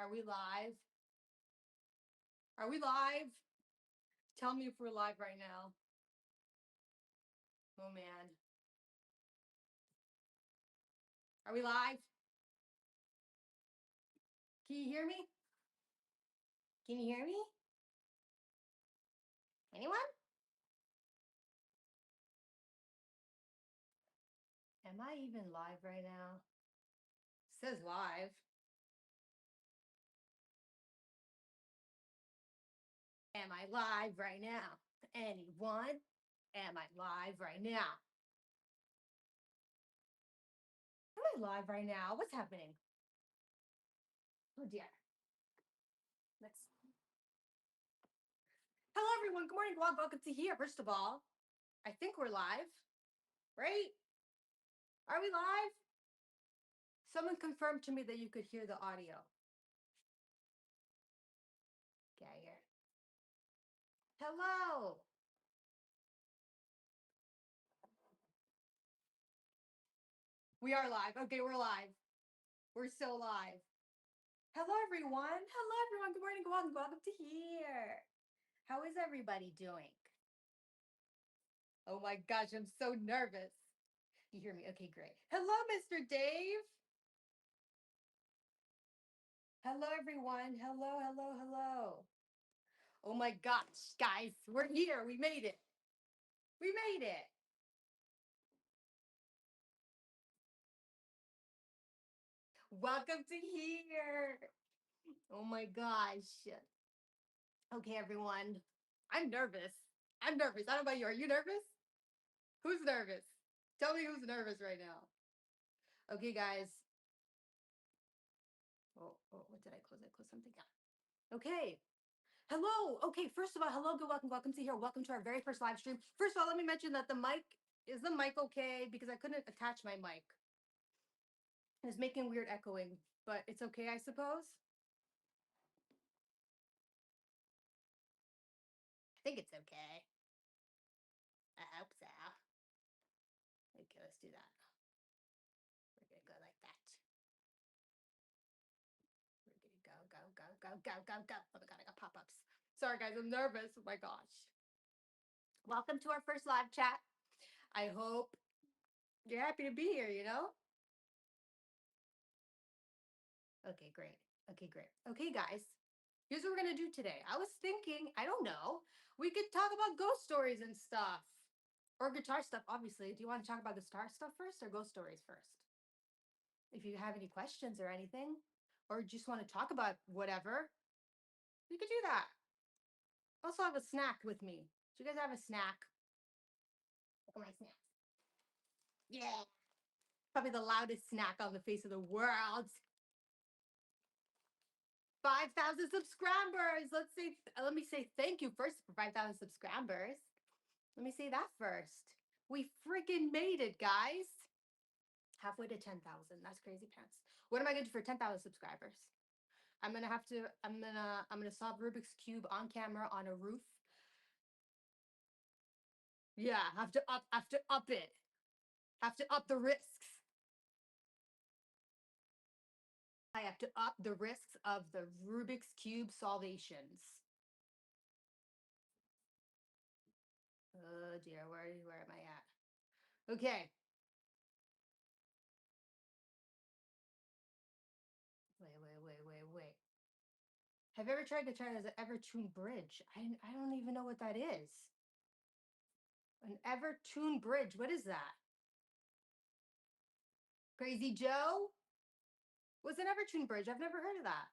Are we live? Are we live? Tell me if we're live right now. Oh man. Are we live? Can you hear me? Can you hear me? Anyone? Am I even live right now? It says live. Am I live right now? Anyone? Am I live right now? Am I live right now? What's happening? Oh dear. Let's. Hello everyone. Good morning. Welcome to here. First of all, I think we're live, right? Are we live? Someone confirmed to me that you could hear the audio. Gayer. Hello. We are live. Okay, we're live. We're so live. Hello, everyone. Hello, everyone. Good morning. Welcome to here. How is everybody doing? Oh my gosh, I'm so nervous. You hear me? Okay, great. Hello, Mr. Dave. Hello, everyone. Hello. Oh my gosh, guys, we're here. We made it. We made it. Welcome to here. Oh my gosh. Okay, everyone. I'm nervous. I'm nervous. I don't know about you. Are you nervous? Who's nervous? Tell me who's nervous right now. Okay, guys. What did I close? I closed something down. Okay. Hello. Okay, first of all, hello, good welcome to here. Welcome to our very first live stream. First of all, let me mention that the mic okay? Because I couldn't attach my mic. It's making weird echoing, but it's okay, I suppose. I think it's okay. I hope so. Okay, let's do that. We're gonna go like that. We're gonna go. Oh my god, I got pop-ups. Sorry guys, I'm nervous. Oh my gosh. Welcome to our first live chat. I hope you're happy to be here, you know? Okay, great. Okay, guys. Here's what we're gonna do today. I was thinking, I don't know, we could talk about ghost stories and stuff. Or guitar stuff, obviously. Do you want to talk about the guitar stuff first or ghost stories first? If you have any questions or anything, or just want to talk about whatever, we could do that. Also have a snack with me. Do you guys have a snack? Look at my snacks. Yeah. Probably the loudest snack on the face of the world. 5,000 subscribers. Let me say thank you first for 5,000 subscribers. Let me say that first. We freaking made it, guys. Halfway to 10,000. That's crazy pants. What am I going to do for 10,000 subscribers? I'm gonna solve Rubik's Cube on camera on a roof. Yeah, have to up it. Have to up the risks. I have to up the risks of the Rubik's Cube solvations. Oh dear, where am I at? Okay. Wait. Have you ever tried guitar as an ever-tuned bridge? I don't even know what that is. An ever-tuned bridge. What is that? Crazy Joe? What's an ever-tuned bridge? I've never heard of that.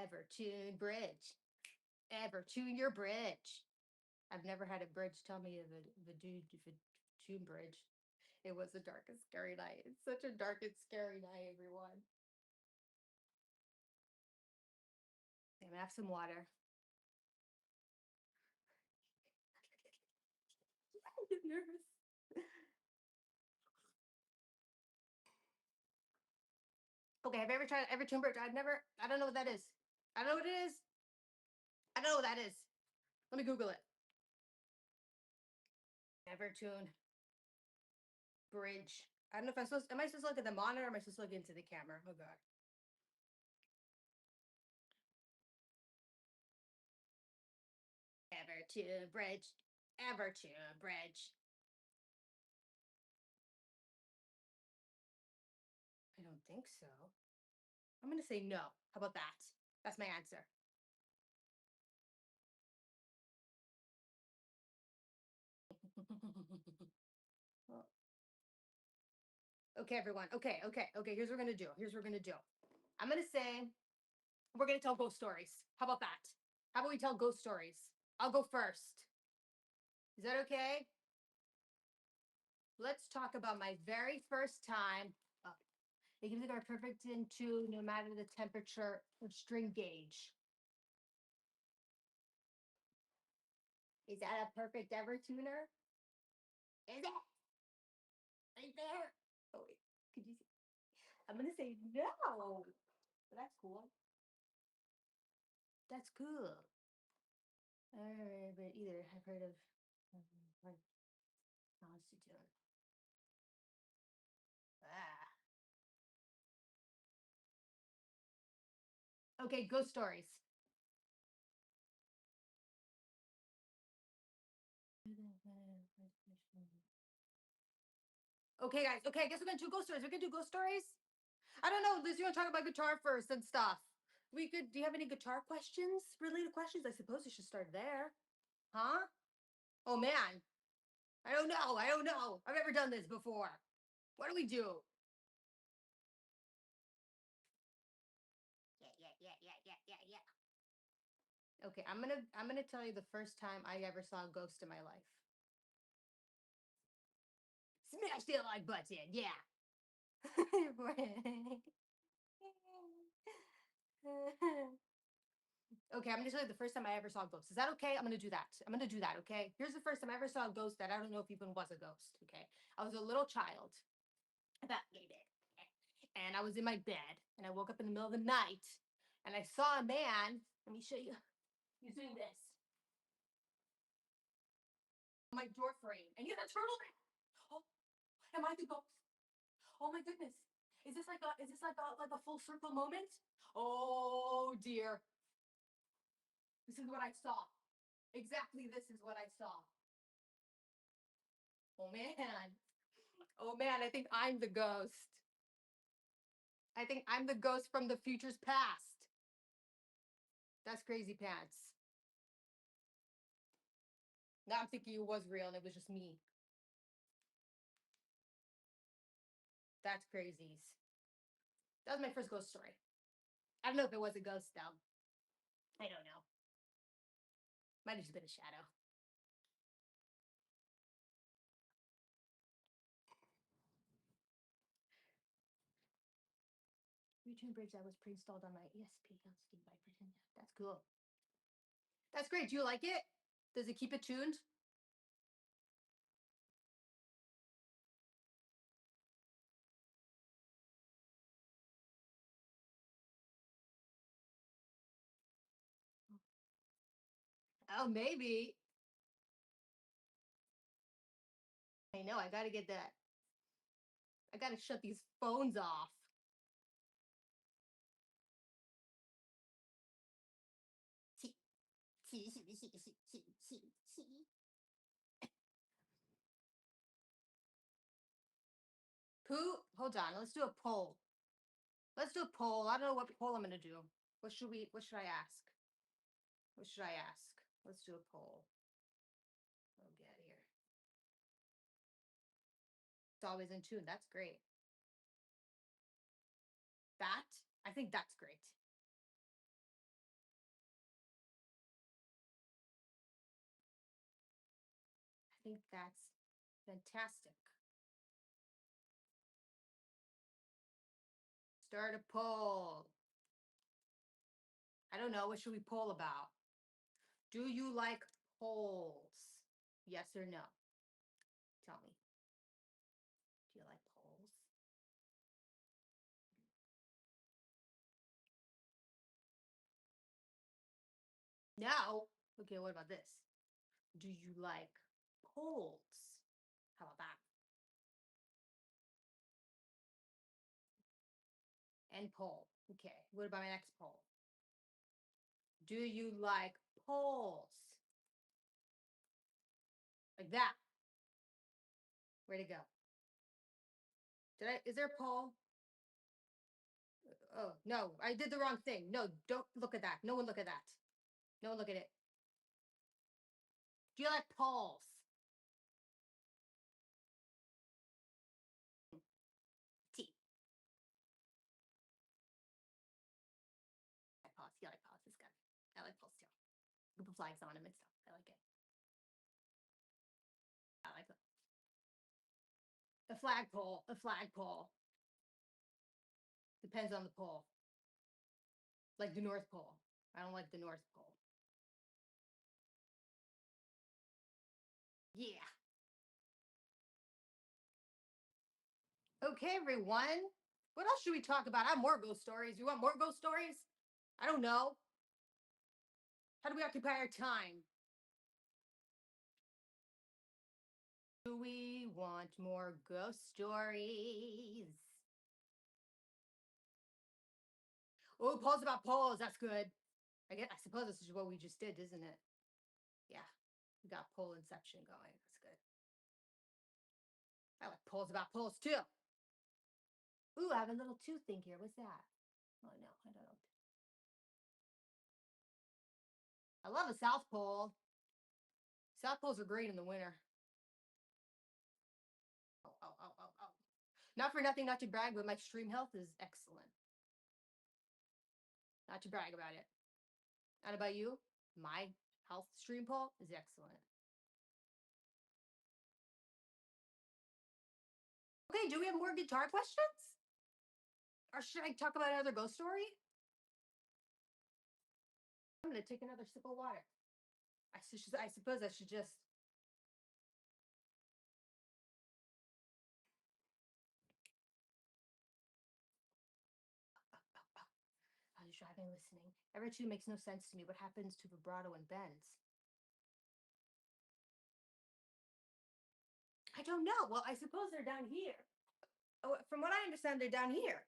Ever-tuned bridge. Ever-tune your bridge. I've never had a bridge tell me of a tune bridge. It was a dark and scary night. It's such a dark and scary night, everyone. I'm gonna have some water. I get nervous. Okay, have you ever tried Evertune Bridge? I don't know what that is. I don't know what it is. I don't know what that is. Let me Google it. Evertune Bridge. I don't know if am I supposed to look at the monitor or am I supposed to look into the camera? Oh god. Ever to bridge. Ever to bridge. I don't think so. I'm gonna say no. How about that? That's my answer. Okay, everyone. Okay. Here's what we're gonna do. I'm gonna say we're gonna tell ghost stories. How about that? How about we tell ghost stories? I'll go first. Is that okay? Let's talk about my very first time. It gives it our perfect in tune no matter the temperature or string gauge. Is that a perfect ever tuner? Is it? Right there? Oh wait, could you see? I'm gonna say no. But that's cool. That's cool. But either I've heard of constitute. Ah. Okay, ghost stories. Okay, guys. Okay, I guess we're gonna do ghost stories. We're gonna do ghost stories. I don't know, Liz. You want to talk about guitar first and stuff? We could. Do you have any guitar questions? Related questions? I suppose you should start there. Huh? Oh man, I don't know. I've never done this before. What do we do? Yeah. Okay, I'm gonna tell you the first time I ever saw a ghost in my life. Smash the like button, yeah. Okay, I'm gonna tell you the first time I ever saw a ghost. Is that okay? I'm gonna do that. Okay? Here's the first time I ever saw a ghost that I don't know if even was a ghost. Okay. I was a little child, about maybe. Okay? And I was in my bed and I woke up in the middle of the night and I saw a man. Let me show you. He's doing this. My door frame. And he had a turtleneck. Oh, am I the ghost? Oh my goodness. Is this like a full circle moment? Oh dear. This is what I saw. Exactly this is what I saw. Oh man. Oh man, I think I'm the ghost. I think I'm the ghost from the future's past. That's crazy pants. Now I'm thinking it was real and it was just me. That's crazies. That was my first ghost story. I don't know if it was a ghost though. I don't know. Might have just been a shadow. Retune bridge that was pre-installed on my ESP LCD by Virginia. That's cool. That's great. Do you like it? Does it keep it tuned? Oh, maybe. I know. I gotta get that. I gotta shut these phones off. Pooh, hold on. Let's do a poll. Let's do a poll. I don't know what poll I'm gonna do. What should I ask? What should I ask? Let's do a poll. Oh, get out of here. It's always in tune. That's great. That, I think that's great. I think that's fantastic. Start a poll. I don't know. What should we poll about? Do you like polls? Yes or no? Tell me. Do you like polls? No. Okay, what about this? Do you like polls? How about that? And poll. Okay, what about my next poll? Do you like polls? Like that. Where'd it go? Is there a poll? Oh, no, I did the wrong thing. No, don't look at that. No one look at that. No one look at it. Do you like polls? T. I like polls. You like polls. It's good. I like polls too. You can put flags on them and stuff. I like it. I like it. A flagpole. A flagpole. Depends on the pole. Like the North Pole. I don't like the North Pole. Yeah. Okay, everyone. What else should we talk about? I have more ghost stories. You want more ghost stories? I don't know. How do we occupy our time? Do we want more ghost stories? Oh, polls about polls. That's good. I suppose this is what we just did, isn't it? Yeah. We got poll inception going. That's good. I like polls about polls too. Ooh, I have a little tooth thing here. What's that? Oh, no, I don't know. I love the South Pole. South Poles are great in the winter. Oh, oh, oh, oh, oh. Not for nothing, not to brag, but my stream health is excellent. Not to brag about it. And about you? My health stream poll is excellent. Okay, do we have more guitar questions? Or should I talk about another ghost story? I'm going to take another sip of water. I suppose I should just. I was driving, listening. Ever two makes no sense to me. What happens to vibrato and bends? I don't know. Well, I suppose they're down here. Oh, from what I understand, they're down here.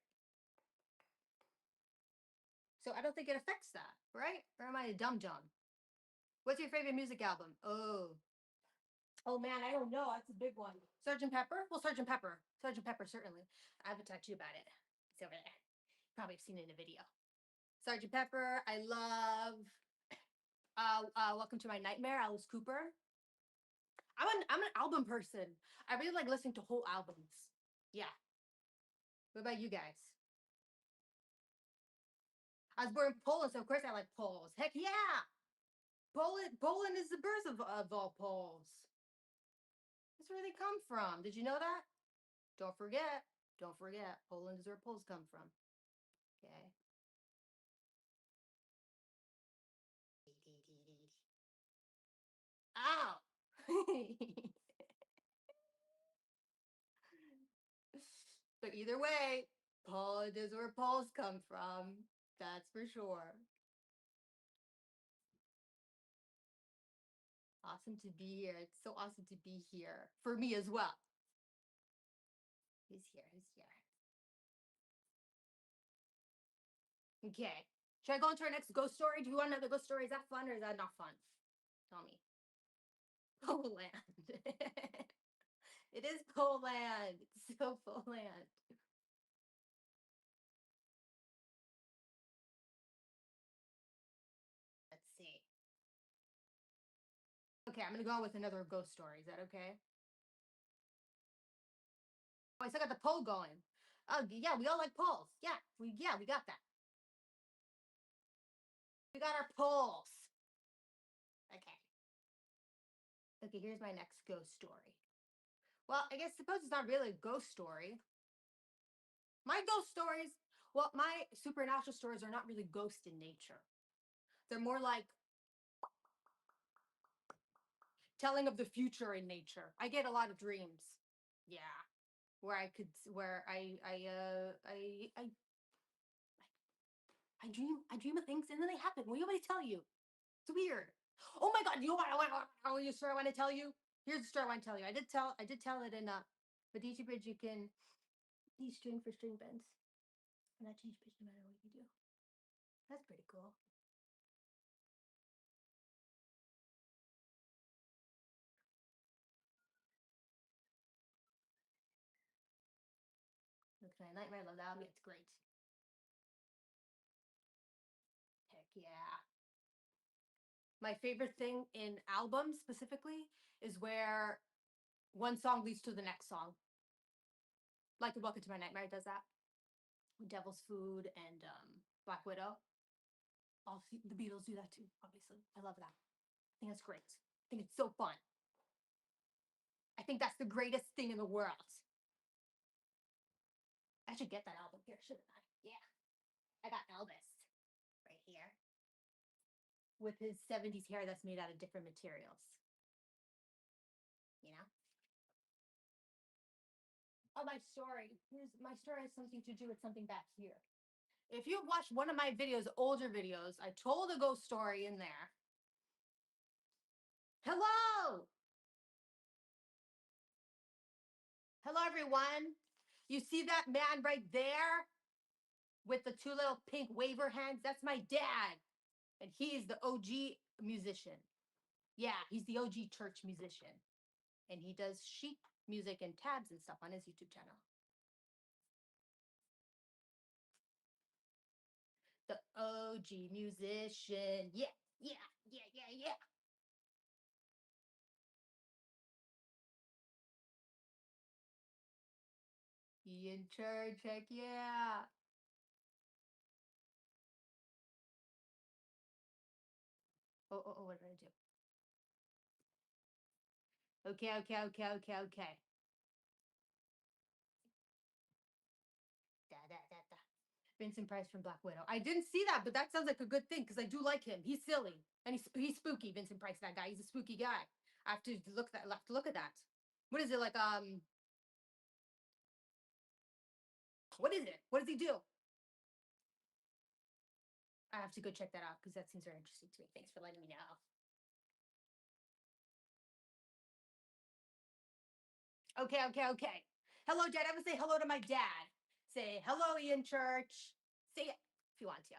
So I don't think it affects that, right? Or am I a dum-dum? What's your favorite music album? Oh man, I don't know. That's a big one. Sergeant Pepper? Well, Sergeant Pepper. Sergeant Pepper, certainly. I have a tattoo about it. It's over there. Probably have seen it in a video. Sergeant Pepper. I love Welcome to My Nightmare, Alice Cooper. I'm an album person. I really like listening to whole albums. Yeah. What about you guys? I was born in Poland, so of course I like Poles. Heck yeah! Poland is the birth of all Poles. That's where they come from. Did you know that? Don't forget. Don't forget. Poland is where Poles come from. Okay. Ow! But either way, Poland is where Poles come from. That's for sure. Awesome to be here. It's so awesome to be here. For me as well. Who's here? Who's here? Okay. Should I go into our next ghost story? Do you want another ghost story? Is that fun or is that not fun? Tell me. Poland. It is Poland. It's so Poland. Let's see. Okay, I'm gonna go with another ghost story. Is that okay? Oh, I still got the poll going. Oh yeah, we all like polls. Yeah, we got that. We got our polls. Okay. Okay, here's my next ghost story. Well, I guess suppose it's not really a ghost story. My ghost stories, well, my supernatural stories are not really ghost in nature. They're more like telling of the future in nature. I get a lot of dreams. Yeah. I dream of things and then they happen. Will anybody tell you? It's weird. Oh my god, you know what you story I want to tell you? Here's the story I want to tell you. I did tell it in Medici Bridge. You can these string for string bends. And that change pitch no matter what you do. That's pretty cool. Look at my Nightmare, I love that album. It's great. Heck yeah. My favorite thing in albums specifically is where one song leads to the next song. Like Welcome to My Nightmare does that. Devil's Food and Black Widow. All the Beatles do that too, obviously. I love that. I think that's great. I think it's so fun. I think that's the greatest thing in the world. I should get that album here, shouldn't I? Yeah. I got Elvis right here with his 70s hair that's made out of different materials. You know? Oh, my story. My story has something to do with something back here. If you've watched one of my videos, older videos, I told a ghost story in there. Hello! Hello, everyone. You see that man right there with the two little pink waiver hands? That's my dad. And he's the OG musician. Yeah, he's the OG church musician. And he does sheet music and tabs and stuff on his YouTube channel. The OG musician. Yeah, yeah, yeah, yeah, yeah. He in church, heck yeah. Oh, what did I do? Okay. Da. Vincent Price from Black Widow. I didn't see that, but that sounds like a good thing because I do like him. He's silly and he's spooky. Vincent Price, that guy. He's a spooky guy. I have to look at that. What is it like? What is it? What does he do? I have to go check that out because that seems very interesting to me. Thanks for letting me know. Okay. Hello, Dad. I would say hello to my dad. Say hello, Ian Church. Say it if you want to.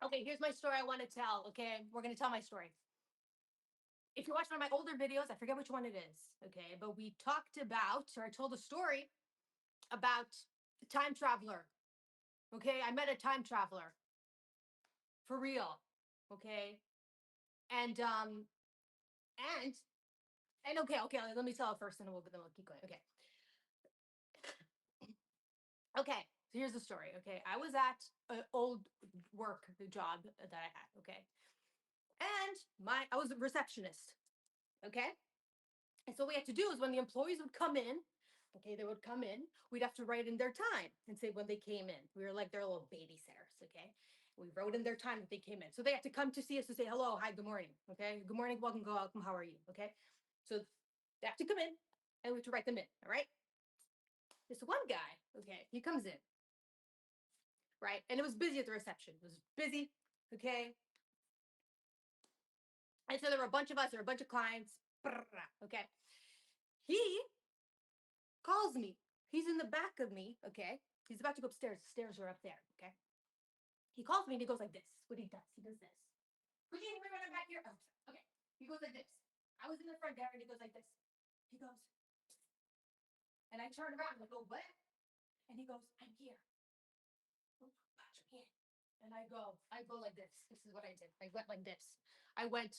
Okay, here's my story I want to tell. Okay, we're going to tell my story. If you watch one of my older videos, I forget which one it is. Okay, but we talked about, or I told a story about a time traveler. Okay, I met a time traveler for real. Okay, and and okay, let me tell it first, and then we'll keep going. Okay. So here's the story. Okay, I was at an old work job that I had. Okay, and I was a receptionist. Okay, and so what we had to do is when the employees would come in, okay, they would come in, we'd have to write in their time and say when they came in. We were like their little babysitters, okay? We wrote in their time that they came in. So they had to come to see us to say hello, hi, good morning, okay? Good morning, welcome, how are you, okay? So they have to come in and we have to write them in, all right? This one guy, okay, he comes in, right? And it was busy at the reception. It was busy, okay? And so there were a bunch of us, there were a bunch of clients, okay? He calls me. He's in the back of me, okay? He's about to go upstairs. The stairs are up there, okay? He calls me and he goes like this. What he does, he does this. Could you run back here? Oh, okay. He goes like this. I was in the front there and he goes like this. He goes, and I turn around and I go, what? And he goes, I'm here. Punch me in. And I go like this. This is what I did. I went like this. I went,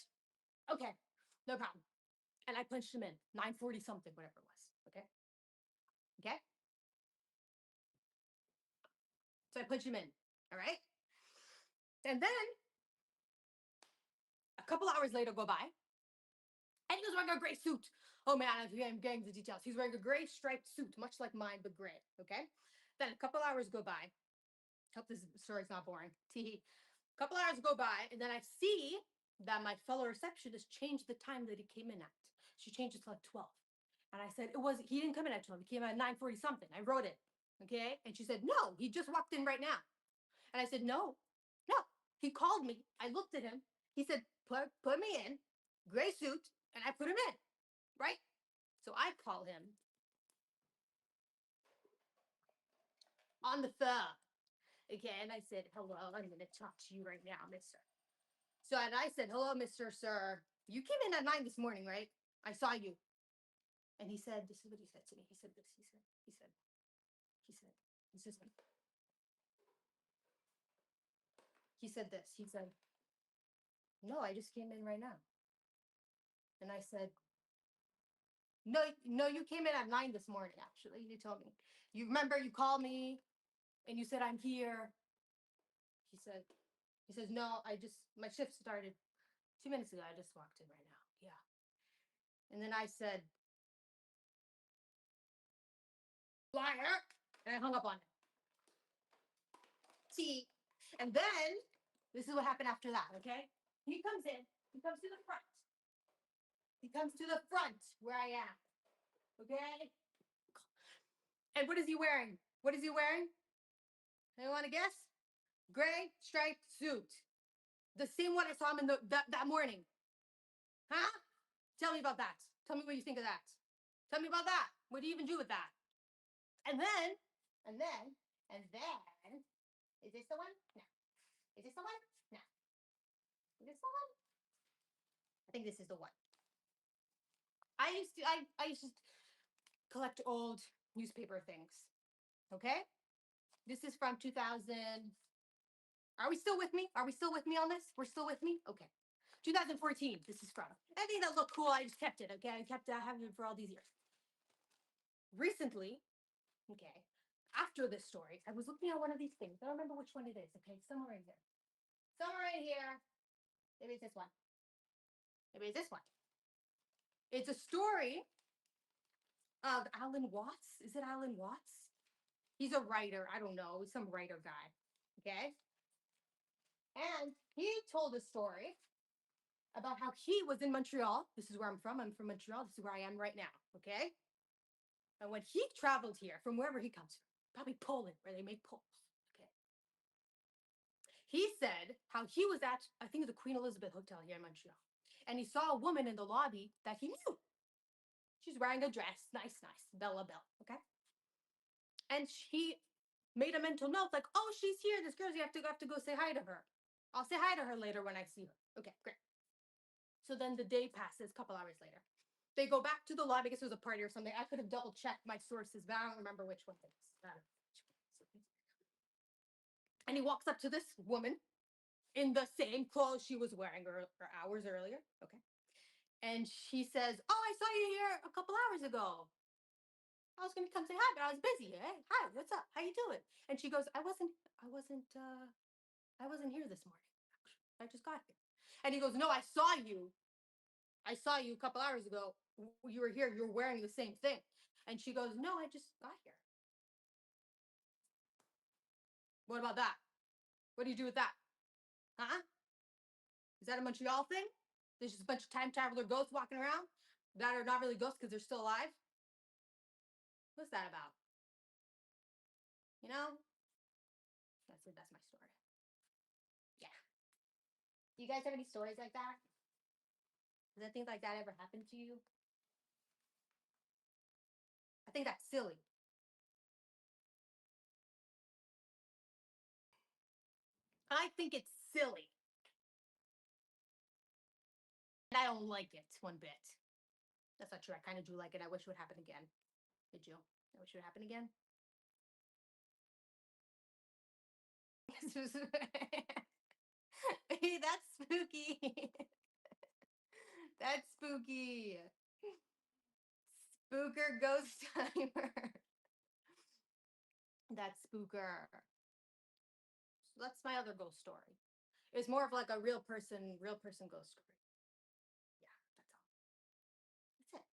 okay, no problem. And I punched him in, 940 something, whatever it was. Okay. Okay. So I punched him in. All right. And then a couple hours later go by, and he was wearing a gray suit. Oh man, I'm getting the details. He's wearing a gray striped suit, much like mine, but gray. Okay. Then a couple hours go by. Hope this story's not boring. Tee. A couple hours go by, and then I see that my fellow receptionist changed the time that he came in at. She changed it to like 12. And I said, he didn't come in at 12. He came in at 9:40 something. I wrote it. Okay. And she said, no, he just walked in right now. And I said, no, He called me. I looked at him. He said, put me in, gray suit, and I put him in, right? So I call him on the phone. Okay, and I said, hello, I'm going to talk to you right now, mister. So, and I said, hello, Mr. Sir. You came in at 9 this morning, right? I saw you. And he said, this is what he said to me. He said this. He said, this is me. He said this. He said, no, I just came in right now. And I said, no, you came in at 9 this morning, actually. You told me. You remember you called me and you said, I'm here. He says, no, my shift started 2 minutes ago. I just walked in right now. Yeah. And then I said, liar. And I hung up on him. See, and then this is what happened after that, okay? He comes in, he comes to the front. He comes to the front where I am, okay? And what is he wearing? What is he wearing? Anyone want to guess? Gray striped suit. The same one I saw him in that morning. Huh? Tell me about that. Tell me what you think of that. Tell me about that. What do you even do with that? And then, is this the one? No. Is this the one? No. Is this the one? I think this is the one. I used to collect old newspaper things. Okay? This is from 2000. Are we still with me? Are we still with me on this? We're still with me? Okay. 2014, this is from. I think that looked cool. I just kept it, okay? I kept having it for all these years. Recently, okay, after this story, I was looking at one of these things. I don't remember which one it is, okay? Somewhere in here. Somewhere in here. Maybe it's this one. Maybe it's this one. It's a story of Alan Watts. Is it Alan Watts? He's a writer. I don't know. He's some writer guy, okay? And he told a story about how he was in Montreal. This is where I'm from. I'm from Montreal. This is where I am right now, okay? And when he traveled here from wherever he comes from, probably Poland, where they make poles, okay? He said how he was at, I think the Queen Elizabeth Hotel here in Montreal, and he saw a woman in the lobby that he knew. She's wearing a dress, nice, Bella Bell, okay? And he made a mental note, like, oh, she's here. This girl's, you have to go say hi to her. I'll say hi to her later when I see her. Okay, great. So then the day passes, a couple hours later. They go back to the lobby. I guess it was a party or something. I could have double checked my sources, but I don't remember which one it is. And he walks up to this woman in the same clothes she was wearing hours earlier. Okay. And she says, oh, I saw you here a couple hours ago. I was going to come say hi, but I was busy. Hey, hi, what's up? How you doing? And she goes, I wasn't here this morning. I just got here. And he goes, no, I saw you a couple hours ago. You were here. You're wearing the same thing. And she goes, no, I just got here. What about that? What do you do with that? Huh? Is that a Montreal thing? There's just a bunch of time traveler ghosts walking around that are not really ghosts because they're still alive? What's that about? You know? That's it. That's my story. Yeah. Do you guys have any stories like that? Does anything like that ever happen to you? I think that's silly. I think it's silly. And I don't like it one bit. That's not true. I kind of do like it. I wish it would happen again. Did you? I wish it would happen again. Hey, that's spooky. That's spooky. Spooker ghost timer. That's spooker. So that's my other ghost story. It's more of like a real person ghost story. Yeah, that's all. That's it.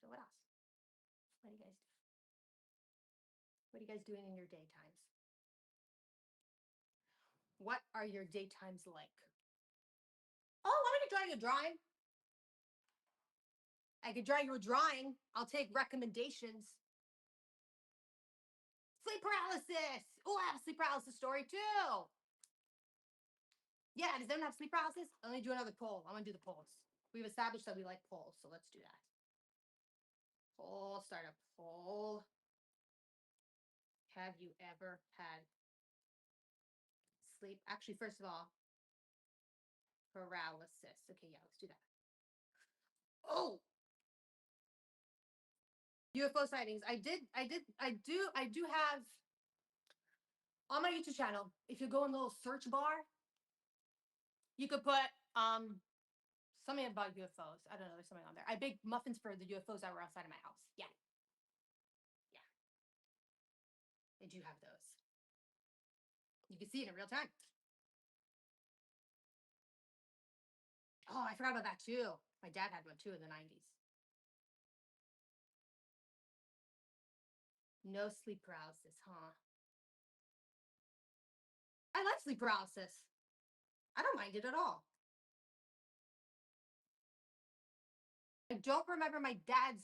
So what else? What do you guys do? What are you guys doing in your daytimes? What are your daytimes like? Oh, want me to draw you a drawing? I could draw you a drawing. I'll take recommendations. Sleep paralysis. Oh, I have a sleep paralysis story too. Yeah, does anyone have sleep paralysis? Let me do another poll. I'm gonna do the polls. We've established that we like polls, so let's do that. Poll, start a poll. Have you ever had sleep? Actually, first of all, paralysis. Okay, yeah, let's do that. Oh, UFO sightings. I do have on my YouTube channel. If you go in the little search bar, you could put something about UFOs. I don't know. There's something on there. I baked muffins for the UFOs that were outside of my house. Yeah, yeah, they do have those. You can see it in real time. Oh, I forgot about that too. My dad had one too in the 90s. No sleep paralysis, huh? I like sleep paralysis. I don't mind it at all. I don't remember my dad's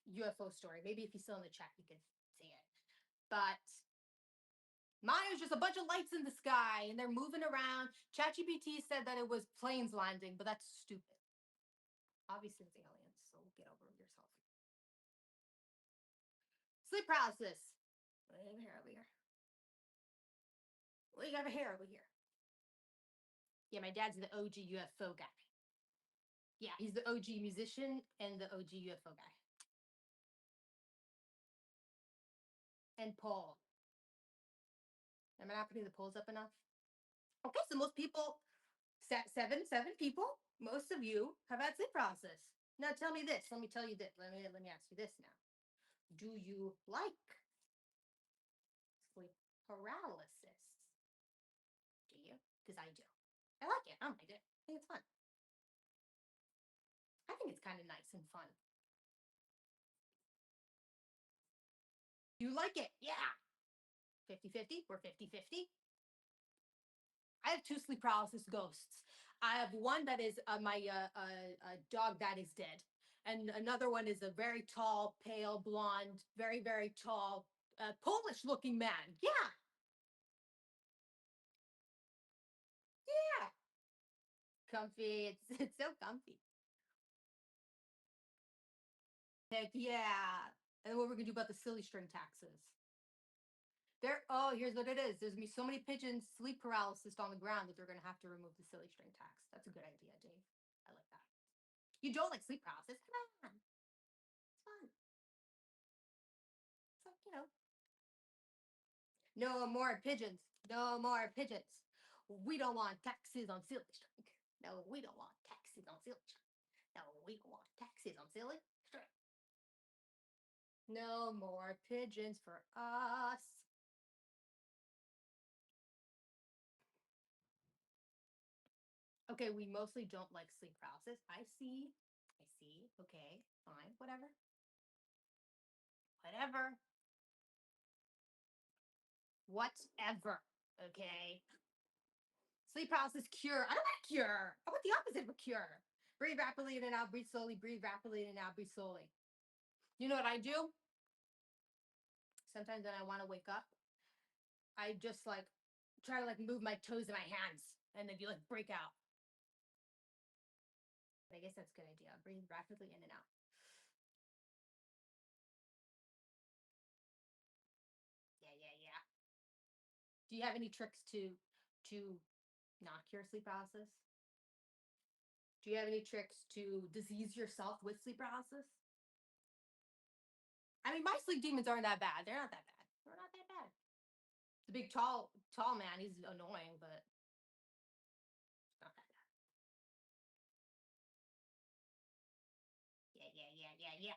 UFO story. Maybe if he's still in the chat, he could say it. But mine was just a bunch of lights in the sky and they're moving around. ChatGPT said that it was planes landing, but that's stupid. Obviously, it's aliens, so get over yourself. Sleep paralysis. We have hair over here. We have hair over here. Yeah, my dad's the OG UFO guy. Yeah, he's the OG musician and the OG UFO guy. And Paul. Am I not putting the polls up enough? Okay, so most people, seven people, most of you have had sleep paralysis. Now tell me this. Let me tell you this. Let me ask you this now. Do you like sleep paralysis? Do you? Because I do. I like it. I don't mind it. I think it's fun. I think it's kind of nice and fun. You like it? Yeah. 50-50. We're 50-50. I have two sleep paralysis ghosts. I have one that is my dog that is dead, and another one is a very tall, pale, blonde, very, very tall, Polish-looking man. Yeah, yeah, comfy. It's so comfy. Heck yeah. And then what we're gonna do about the silly string taxes? Oh, here's what it is. There's gonna be so many pigeons sleep paralysis on the ground that they're gonna have to remove the silly string tax. That's a good idea, Dave. I like that. You don't like sleep paralysis? Come on. It's fun. It's like, no more pigeons. No more pigeons. We don't want taxes on silly string. No, we don't want taxes on silly string. No, we don't want taxes on silly string. No more pigeons for us. Okay, we mostly don't like sleep paralysis. I see. I see. Okay, fine. Whatever. Whatever. Whatever. Okay. Sleep paralysis cure. I don't want a cure. I want the opposite of a cure. Breathe rapidly in and out, breathe slowly, breathe rapidly in and out, breathe slowly. You know what I do? Sometimes when I want to wake up, I just like try to like move my toes and my hands and then you like break out. But I guess that's a good idea. Breathe rapidly in and out. Yeah, yeah, yeah. Do you have any tricks to not cure sleep paralysis? Do you have any tricks to disease yourself with sleep paralysis? I mean, my sleep demons aren't that bad. They're not that bad. They're not that bad. The big tall man, he's annoying, but it's not that bad. Yeah, yeah, yeah, yeah, yeah.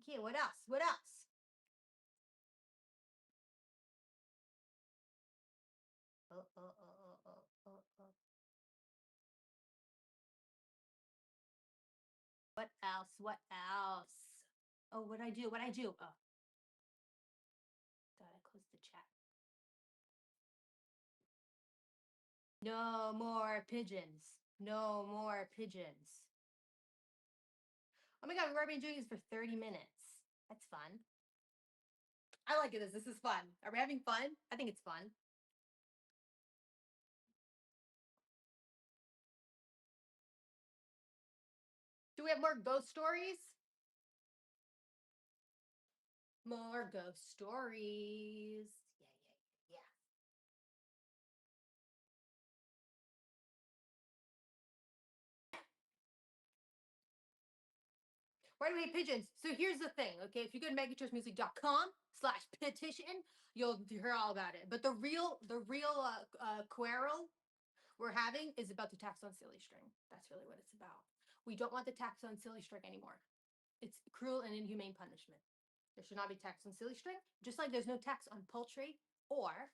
Okay, what else? What else? Oh, oh, oh, oh, oh, oh, oh. What else? What else? Oh, what I do? What I do? Oh, thought I closed the chat. No more pigeons. No more pigeons. Oh my god, we've already been doing this for 30 minutes. That's fun. I like it. This is fun. Are we having fun? I think it's fun. Do we have more ghost stories? More ghost stories. Yeah. Why do we hate pigeons? So here's the thing, okay? If you go to megatrustmusic.com/petition, you'll hear all about it. But the real quarrel we're having is about the tax on silly string. That's really what it's about. We don't want the tax on silly string anymore. It's cruel and inhumane punishment. There should not be tax on silly string, just like there's no tax on poultry or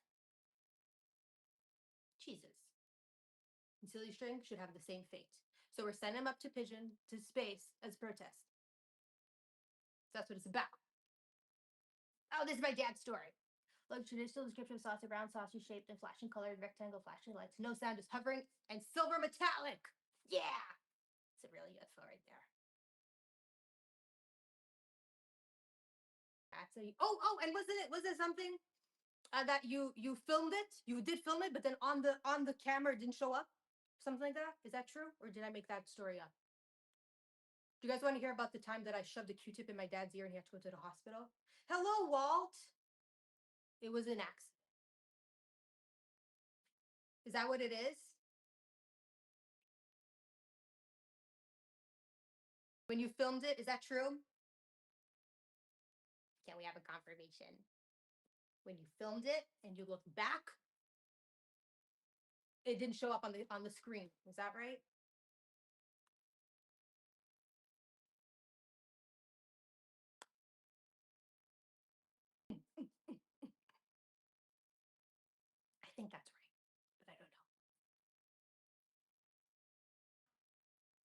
cheeses. And silly string should have the same fate. So we're sending them up to space as protest. So that's what it's about. Oh, this is my dad's story. Like traditional description of saucer, brown, saucer shaped and flashing colored rectangle, flashing lights. No sound, just hovering and silver metallic. Yeah, it's a real UFO right there. That's a and was it something that you filmed it? You did film it, but then on the camera it didn't show up, something like that. Is that true, or did I make that story up? Do you guys want to hear about the time that I shoved a Q-tip in my dad's ear and he had to go to the hospital? Hello, Walt. It was an accident. Is that what it is? When you filmed it, is that true? Can we have a confirmation? When you filmed it and you looked back, it didn't show up on the screen. Is that right? I think that's right, but I don't know.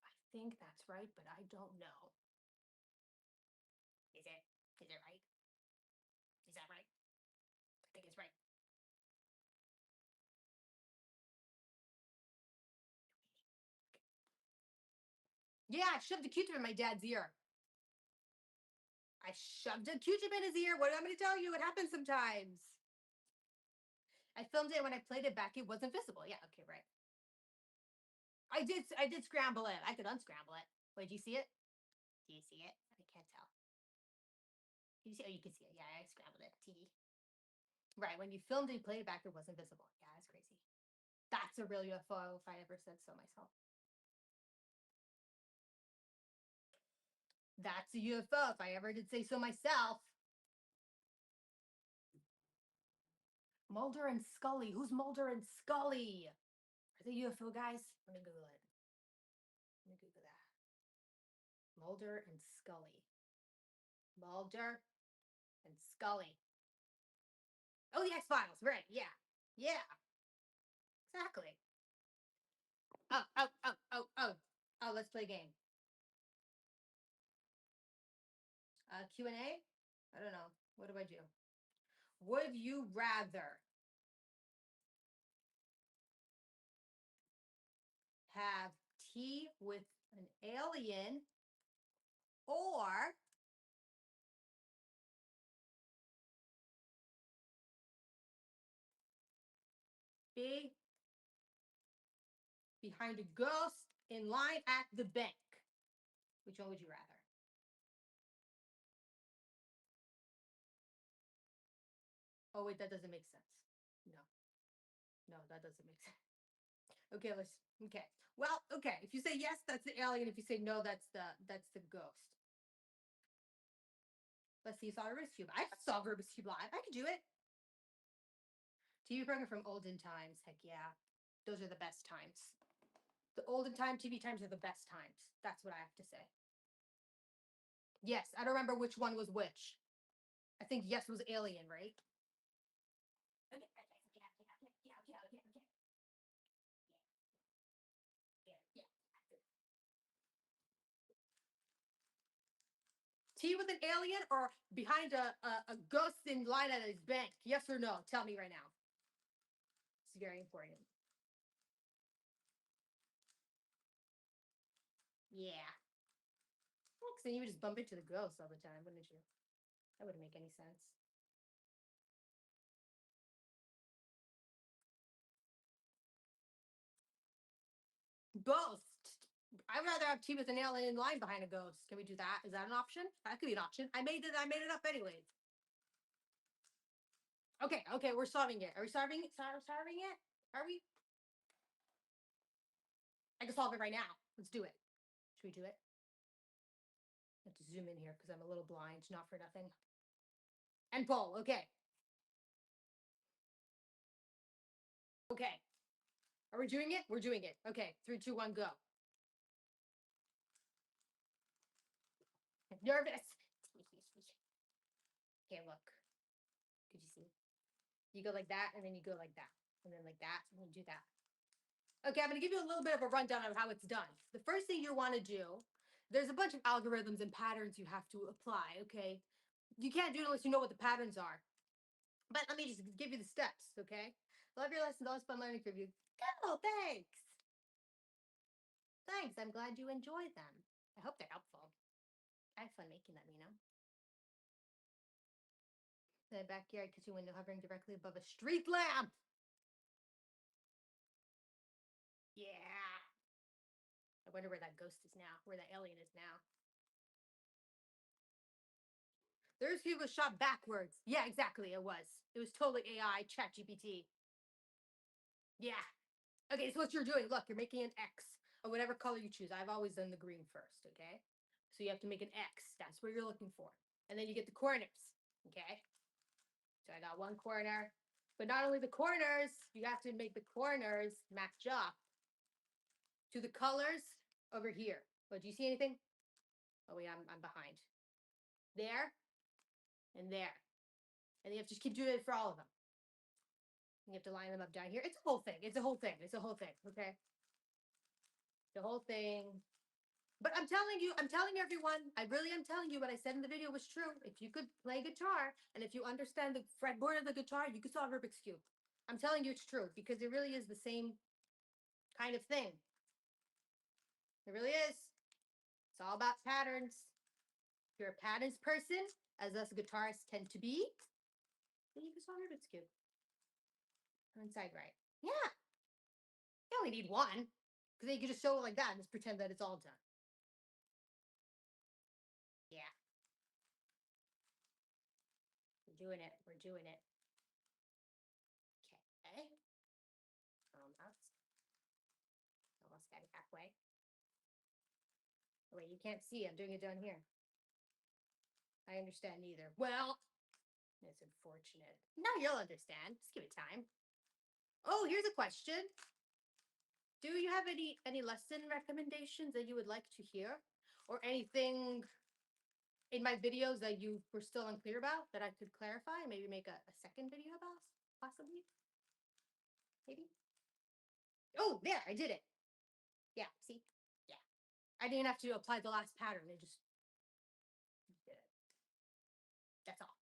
I think that's right, but I don't know. Is it? Is it right? Is that right? I think it's right. Yeah, I shoved a Q-tip in my dad's ear. I shoved a Q-tip in his ear. What am I going to tell you? It happens sometimes. I filmed it, and when I played it back, it wasn't visible. Yeah, okay, right. I did scramble it. I could unscramble it. Wait, do you see it? Do you see it? I can't tell. You see? Oh, you can see it. Yeah, I scrambled it. Tee. Right. When you filmed it and played it back, it wasn't visible. Yeah, that's crazy. That's a real UFO if I ever said so myself. That's a UFO if I ever did say so myself. Mulder and Scully. Who's Mulder and Scully? Are they UFO guys? Let me Google it. Let me Google that. Mulder and Scully. Mulder and Scully. Oh, the X-Files. Right. Yeah. Yeah. Exactly. Oh, let's play a game. Q&A? I don't know. What do I do? Would you rather have tea with an alien or be behind a ghost in line at the bank? Which one would you rather? Oh, wait, that doesn't make sense. No, that doesn't make sense. Okay, okay. Well, okay. If you say yes, that's the alien. If you say no, that's the ghost. Let's see. You saw a Rubik's Cube. I saw a Rubik's Cube live. I could do it. TV program from olden times. Heck yeah. Those are the best times. The olden time TV times are the best times. That's what I have to say. Yes, I don't remember which one was which. I think yes was alien, right? Tea with an alien or behind a ghost in line at his bank? Yes or no? Tell me right now. It's very important. Yeah. Because then you would just bump into the ghost all the time, wouldn't you? That wouldn't make any sense. Both. I'd rather have tea with an alien line behind a ghost. Can we do that? Is that an option? That could be an option. I made it up anyways. Okay, okay, we're solving it. Are we solving it? Solving it? Are we? I can solve it right now. Let's do it. Should we do it? I have to zoom in here because I'm a little blind, not for nothing. And pull, okay. Okay. Are we doing it? We're doing it. Okay, 3, 2, 1, go. I'm nervous. Okay, look. Could you see? You go like that, and then you go like that, and then like that, and then do that. Okay, I'm going to give you a little bit of a rundown of how it's done. The first thing you want to do, there's a bunch of algorithms and patterns you have to apply, okay? You can't do it unless you know what the patterns are. But let me just give you the steps, okay? Love your lesson. Always fun learning for you. Oh, thanks. Thanks. I'm glad you enjoy them. I hope they're helpful. I have fun making them, you know? The backyard kitchen window hovering directly above a street lamp. Yeah. I wonder where that ghost is now, where that alien is now. There's people shot backwards. Yeah, exactly. It was. It was totally AI, chat GPT. Yeah. Okay, so what you're doing, look, you're making an X or whatever color you choose. I've always done the green first, okay? So you have to make an X. That's what you're looking for. And then you get the corners, okay? So I got one corner. But not only the corners, you have to make the corners match up to the colors over here. Oh, do you see anything? Oh, wait, I'm behind. There and there. And you have to just keep doing it for all of them. You have to line them up down here. It's a whole thing. It's a whole thing. It's a whole thing, okay? The whole thing. But I'm telling everyone, I really am telling you what I said in the video was true. If you could play guitar and if you understand the fretboard of the guitar, you could solve Rubik's Cube. I'm telling you it's true because it really is the same kind of thing. It really is. It's all about patterns. If you're a patterns person, as us guitarists tend to be, then you can solve Rubik's Cube. Inside right. Yeah. You only need one. Because then you can just show it like that and just pretend that it's all done. Yeah. We're doing it. We're doing it. Okay. Almost. Almost got it halfway. Oh, wait, you can't see. I'm doing it down here. I understand neither. Well, it's unfortunate. No, you'll understand. Just give it time. Oh, here's a question. Do you have any lesson recommendations that you would like to hear? Or anything in my videos that you were still unclear about that I could clarify? Maybe make a second video about, possibly? Maybe? Oh, there, I did it. Yeah, see? Yeah. I didn't have to apply the last pattern. It just did it. That's all.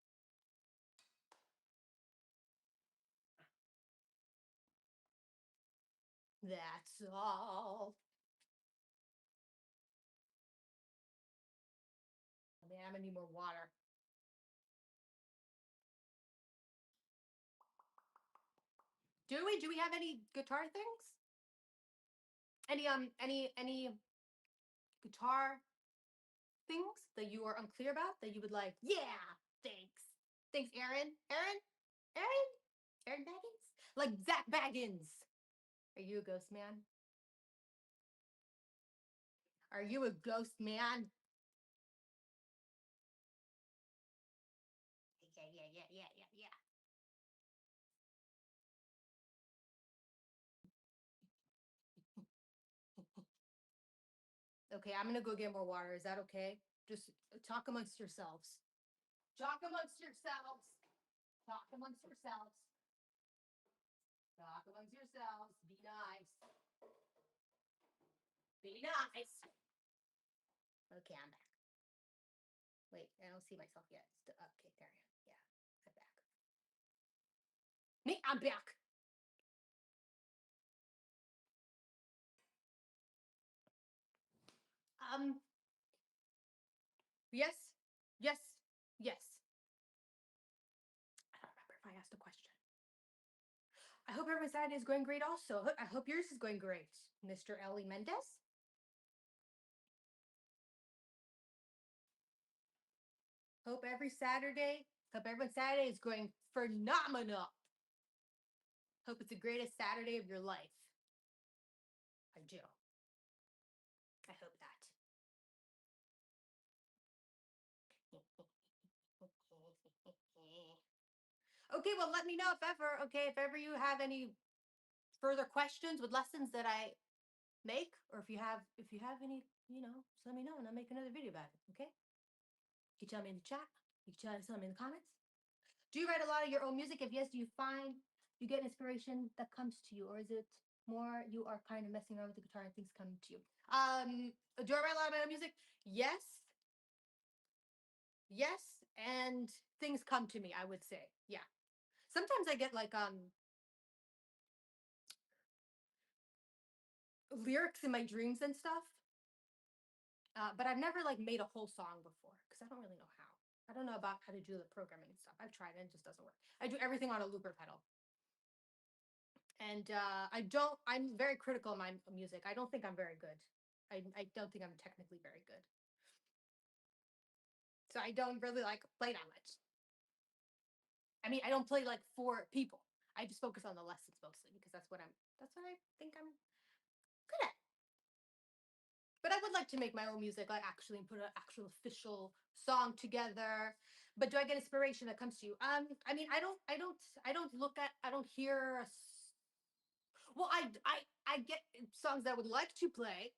That's all. Oh, man, I'm gonna need more water. Do we? Do we have any guitar things? Any guitar things that you are unclear about that you would like? Yeah, thanks. Thanks, Aaron. Aaron? Aaron? Aaron Baggins? Like Zach Baggins. Are you a ghost man? Are you a ghost man? Yeah. Okay, I'm gonna go get more water. Is that okay? Just talk amongst yourselves. Talk amongst yourselves. Talk amongst yourselves. Talk amongst yourselves. Be nice. Be nice. Okay, I'm back. Wait, I don't see myself yet. Okay, there I am. Yeah, I'm back. Me, I'm back. Yes, yes, yes. I don't remember if I asked a question. I hope everyone's Saturday is going great also. I hope yours is going great, Mr. Ellie Mendez. Hope every Saturday is going phenomenal. Hope it's the greatest Saturday of your life. I do. I hope that. Okay, well, let me know if ever you have any further questions with lessons that I make, or if you have any, just let me know and I'll make another video about it. Okay? You can tell me in the chat. You can tell me in the comments. Do you write a lot of your own music? If yes, do you find you get inspiration that comes to you, or is it more you are kind of messing around with the guitar and things come to you? Do I write a lot of my own music? Yes, yes, and things come to me. I would say, yeah. Sometimes I get like lyrics in my dreams and stuff, but I've never like made a whole song before because I don't really know how. I don't know about how to do the programming and stuff. I've tried it, it just doesn't work. I do everything on a looper pedal. And I'm very critical of my music. I don't think I'm very good. I don't think I'm technically very good. So I don't really like play that much. I mean, I don't play like for people. I just focus on the lessons mostly because that's what I think I'm good at. But I would like to make my own music, like actually put an actual official song together. But do I get inspiration that comes to you? I mean, I don't look at, I don't hear well, I get songs that I would like to play.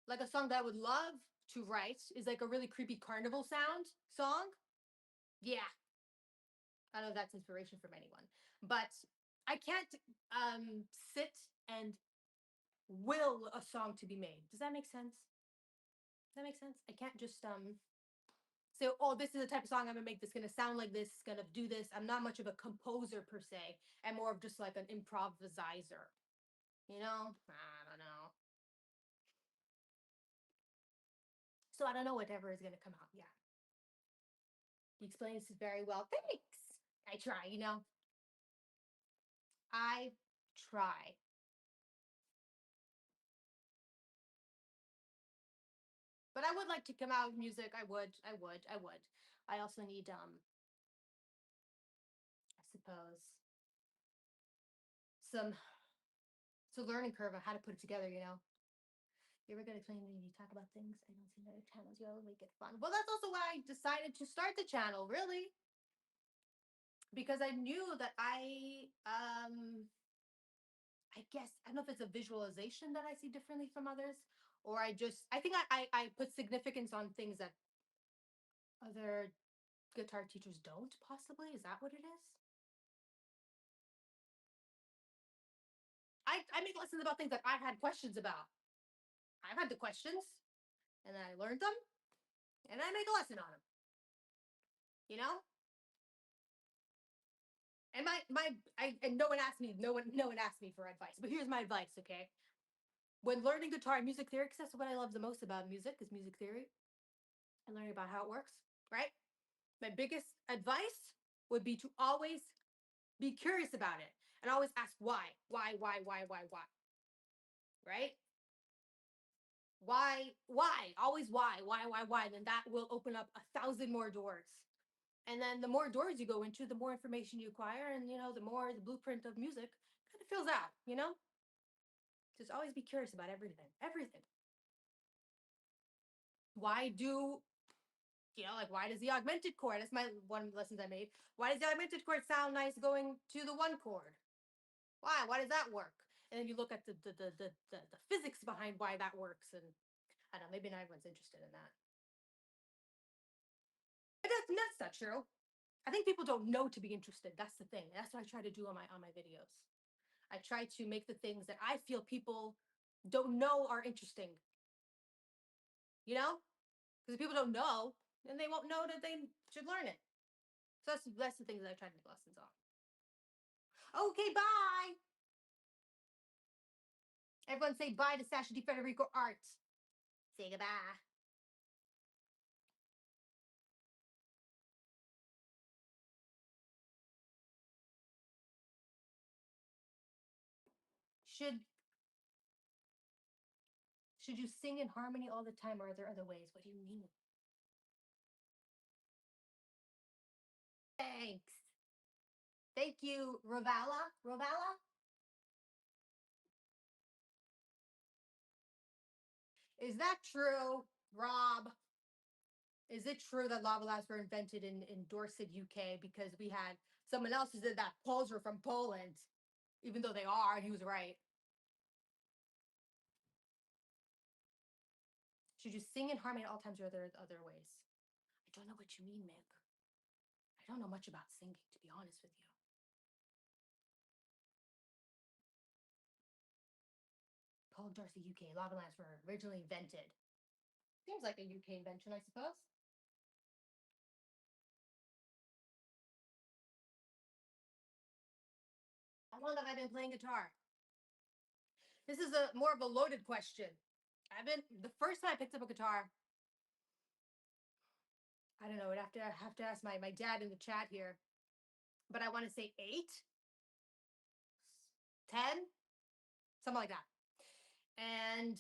Like a song that I would love to write is like a really creepy carnival sound song. Yeah. I don't know if that's inspiration from anyone. But I can't sit and will a song to be made. Does that make sense? Does that make sense? I can't just say, oh, this is the type of song I'm gonna make that's gonna sound like this, gonna do this. I'm not much of a composer per se. I'm more of just like an improviser. You know? I don't know. So I don't know whatever is gonna come out. Yeah. You explain this very well. Thanks. I try, I try. But I would like to come out with music. I would. I also need I suppose some learning curve on how to put it together, You ever get explained when you talk about things I don't see in other channels, you always make it fun. Well, that's also why I decided to start the channel, really. Because I knew that I guess I don't know if it's a visualization that I see differently from others, or I think I put significance on things that other guitar teachers don't, possibly. Is that what it is? I make lessons about things that I've had questions about. I've had the questions, and then I learned them, and I make a lesson on them. You know? And no one asked me, no one asked me for advice. But here's my advice, okay? When learning guitar and music theory, because that's what I love the most about music is music theory and learning about how it works, right? My biggest advice would be to always be curious about it and always ask why, right? Why, always why? Then that will open up 1,000 more doors. And then the more doors you go into, the more information you acquire, and the more the blueprint of music kind of fills out. Just always be curious about everything. Why do like why does the augmented chord? That's my one of the lessons I made. Why does the augmented chord sound nice going to the one chord? Why? Why does that work? And then you look at the physics behind why that works, and I don't know, maybe not everyone's interested in that. But that's not true. I think people don't know to be interested. That's the thing. That's what I try to do on my videos. I try to make the things that I feel people don't know are interesting. Because if people don't know, then they won't know that they should learn it. So that's the things that I try to make lessons on. Okay, bye. Everyone say bye to Sasha Di Federico Art. Say goodbye. Should you sing in harmony all the time, or are there other ways? What do you mean? Thanks. Thank you, Ravala. Ravala? Is that true, Rob? Is it true that lava lamps were invented in Dorset, UK? Because we had someone else who said that Poles were from Poland, even though they are, and he was right. Should you sing in harmony at all times or are there other ways? I don't know what you mean, Mick. I don't know much about singing, to be honest with you. Paul Darcy, UK. Lava lamps were originally invented. Seems like a UK invention, I suppose. How long have I been playing guitar? This is a more of a loaded question. The first time I picked up a guitar, I don't know, I'd have to ask my dad in the chat here. But I want to say 8, 10, something like that. And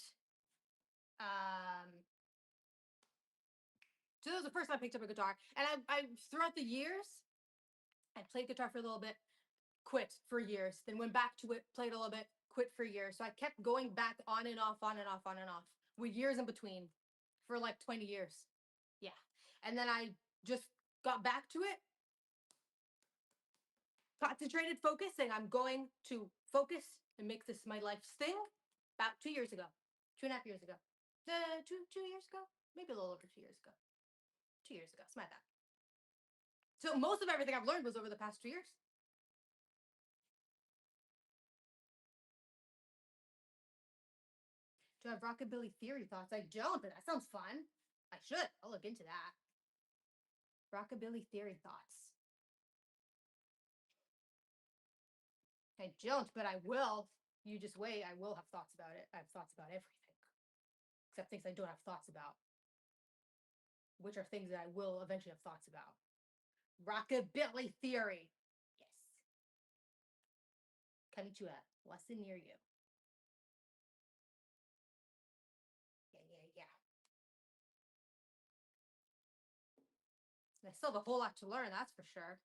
so that was the first time I picked up a guitar. And I throughout the years, I played guitar for a little bit, quit for years, then went back to it, played a little bit, quit for years. So I kept going back on and off, on and off, on and off, with years in between for like 20 years. Yeah. And then I just got back to it, concentrated, focusing. I'm going to focus and make this my life's thing about 2 years ago, 2.5 years ago. 2 years ago? Maybe a little over 2 years ago. 2 years ago. It's my bad. So most of everything I've learned was over the past 2 years. Do I have rockabilly theory thoughts? I don't, but that sounds fun. I should. I'll look into that. Rockabilly theory thoughts. I don't, but I will. You just wait. I will have thoughts about it. I have thoughts about everything, except things I don't have thoughts about, which are things that I will eventually have thoughts about. Rockabilly theory. Yes. Coming to a lesson near you. Yeah. I still have a whole lot to learn, that's for sure.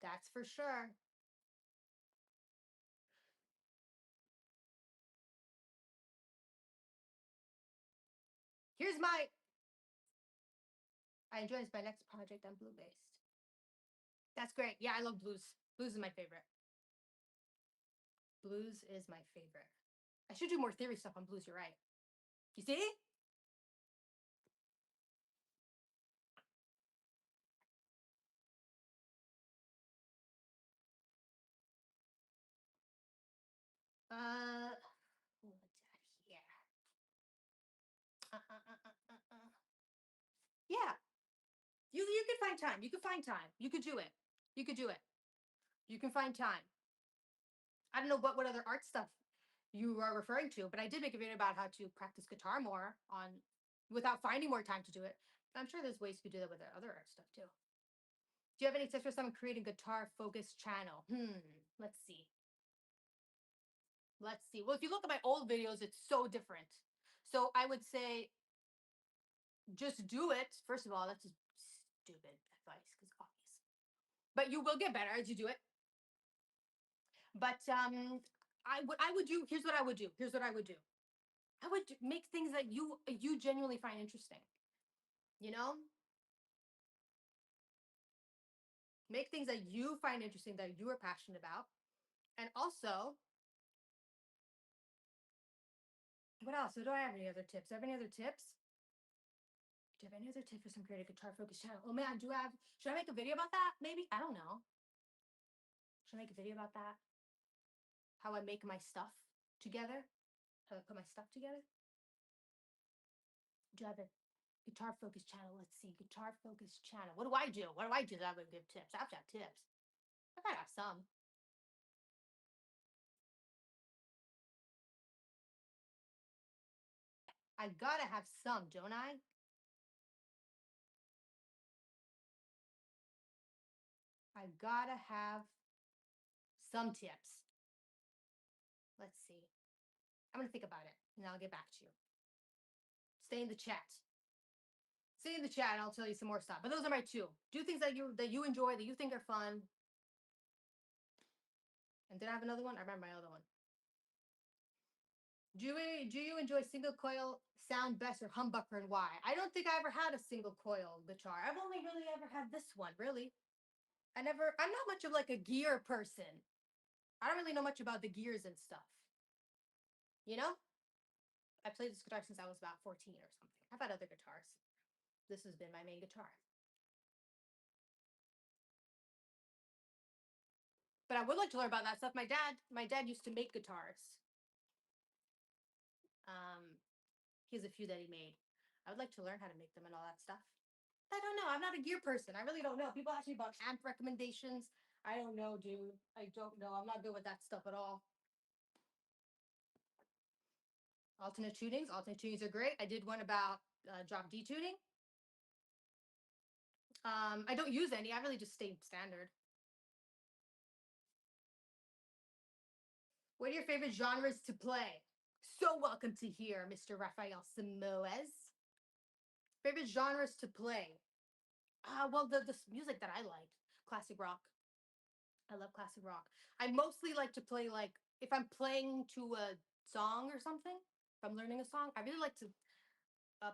That's for sure. Here's my... I enjoy this. My next project, I'm blue-based. That's great. Yeah, I love blues. Blues is my favorite. Blues is my favorite. I should do more theory stuff on blues, you're right. You see? What's that here? Yeah. You can find time. You can find time. You could do it. You could do it. You can find time. I don't know what other art stuff you are referring to, but I did make a video about how to practice guitar more on without finding more time to do it. I'm sure there's ways you could do that with other art stuff too. Do you have any tips for someone creating guitar focused channel? Let's see. Let's see. Well, if you look at my old videos, it's so different. So I would say just do it. First of all, that's just stupid advice because it's obvious. But you will get better as you do it. But I would do, here's what I would do. Here's what I would do. I would make things that you genuinely find interesting. You know? Make things that you find interesting, that you are passionate about. And also, what else? Do I have any other tips? Do I have any other tips? Do you have any other tips for some creative guitar focused channel? Oh man, should I make a video about that? Maybe? I don't know. Should I make a video about that? How I make my stuff together? How I put my stuff together? Do I have a guitar focused channel? Let's see. Guitar focused channel. What do I do? What do I do that would give tips? I have to have tips. I gotta have some. I gotta have some, don't I? I gotta have some tips. Let's see. I'm gonna think about it and I'll get back to you. Stay in the chat. Say in the chat, and I'll tell you some more stuff. But those are my two. Do things that you enjoy, that you think are fun. And did I have another one? I remember my other one. Do you enjoy single coil sound best or humbucker, and why? I don't think I ever had a single coil guitar. I've only really ever had this one, really. I'm not much of like a gear person. I don't really know much about the gears and stuff. You know? I played this guitar since I was about 14 or something. I've had other guitars. This has been my main guitar. But I would like to learn about that stuff. My dad used to make guitars. He has a few that he made. I would like to learn how to make them and all that stuff. I don't know. I'm not a gear person. I really don't know. People ask me about amp recommendations. I don't know, dude. I don't know. I'm not good with that stuff at all. Alternate tunings. Alternate tunings are great. I did one about drop D tuning. I don't use any. I really just stay standard. What are your favorite genres to play? So welcome to here, Mr. Rafael Samoes. Favorite genres to play? Well, the music that I like, classic rock. I love classic rock. I mostly like to play, like, if I'm playing to a song or something, if I'm learning a song, I really like to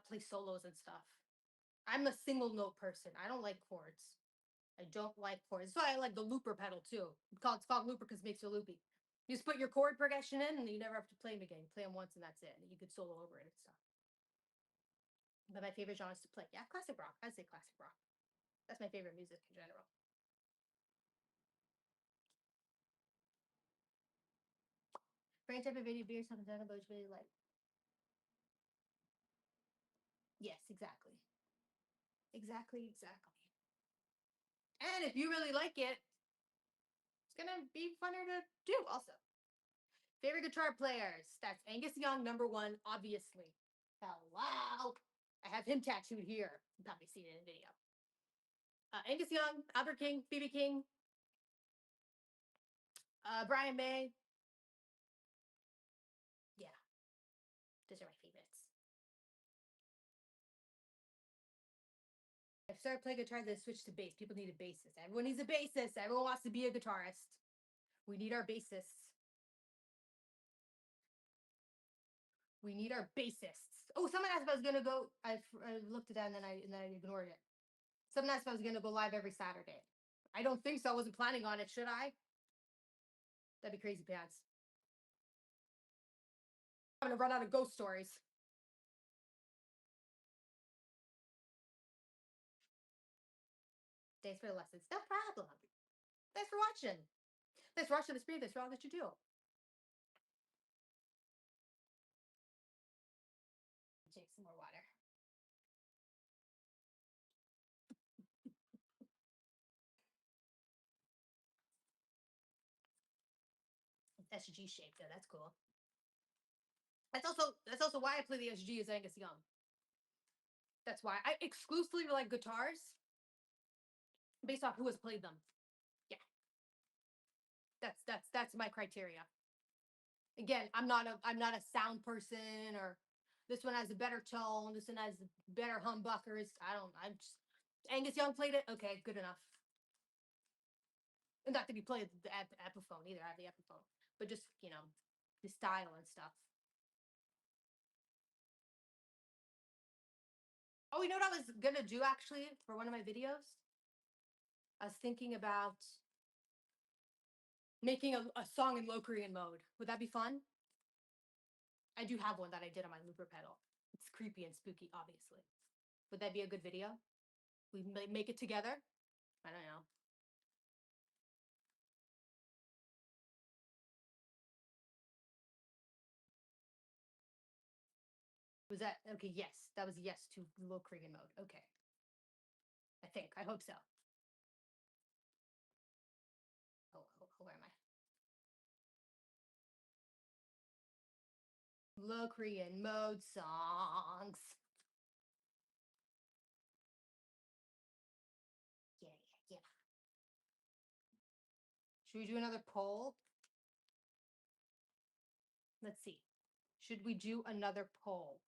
play solos and stuff. I'm a single note person. I don't like chords. I don't like chords. That's why I like the looper pedal too. It's called looper because it makes you loopy. You just put your chord progression in and you never have to play them again. You play them once and that's it. You could solo over it and stuff. But my favorite genres to play, yeah, classic rock. I'd say classic rock. That's my favorite music in general. For any type of video, beer, something done, but really like. Yes, exactly. Exactly. And if you really like it, it's gonna be funner to do also. Favorite guitar players. That's Angus Young, #1, obviously. Hello. I have him tattooed here. You've probably seen it in the video. Angus Young, Albert King, BB King, Brian May. Yeah, those are my favorites. I started playing guitar, then switched to bass. People need a bassist. Everyone needs a bassist. Everyone wants to be a guitarist. We need our bassists. We need our bassists. Oh, someone asked if I was gonna go. I looked at that and then I ignored it. Someone asked if I was gonna go live every Saturday. I don't think so. I wasn't planning on it. Should I? That'd be crazy pants. I'm gonna run out of ghost stories. Thanks for the lessons. No problem. Thanks for watching. Thanks for watching this video. Thanks for all that you do. Take some more water. SG shape though. That's cool. That's also why I play the SG as Angus Young. That's why I exclusively like guitars based off who has played them. Yeah. That's my criteria. Again, I'm not a sound person, or this one has a better tone, this one has better humbuckers. I'm just Angus Young played it. Okay, good enough. And not that he played the Epiphone either. I have the Epiphone, but just the style and stuff. Oh, you know what I was gonna do actually for one of my videos? I was thinking about making a song in low Korean mode. Would that be fun? I do have one that I did on my looper pedal. It's creepy and spooky, obviously. Would that be a good video? We make it together? I don't know. Was that okay? Yes, that was yes to low Korean mode. Okay. I think. I hope so. Oh, where am I? Low Korean mode songs. Yeah. Should we do another poll? Let's see. Should we do another poll?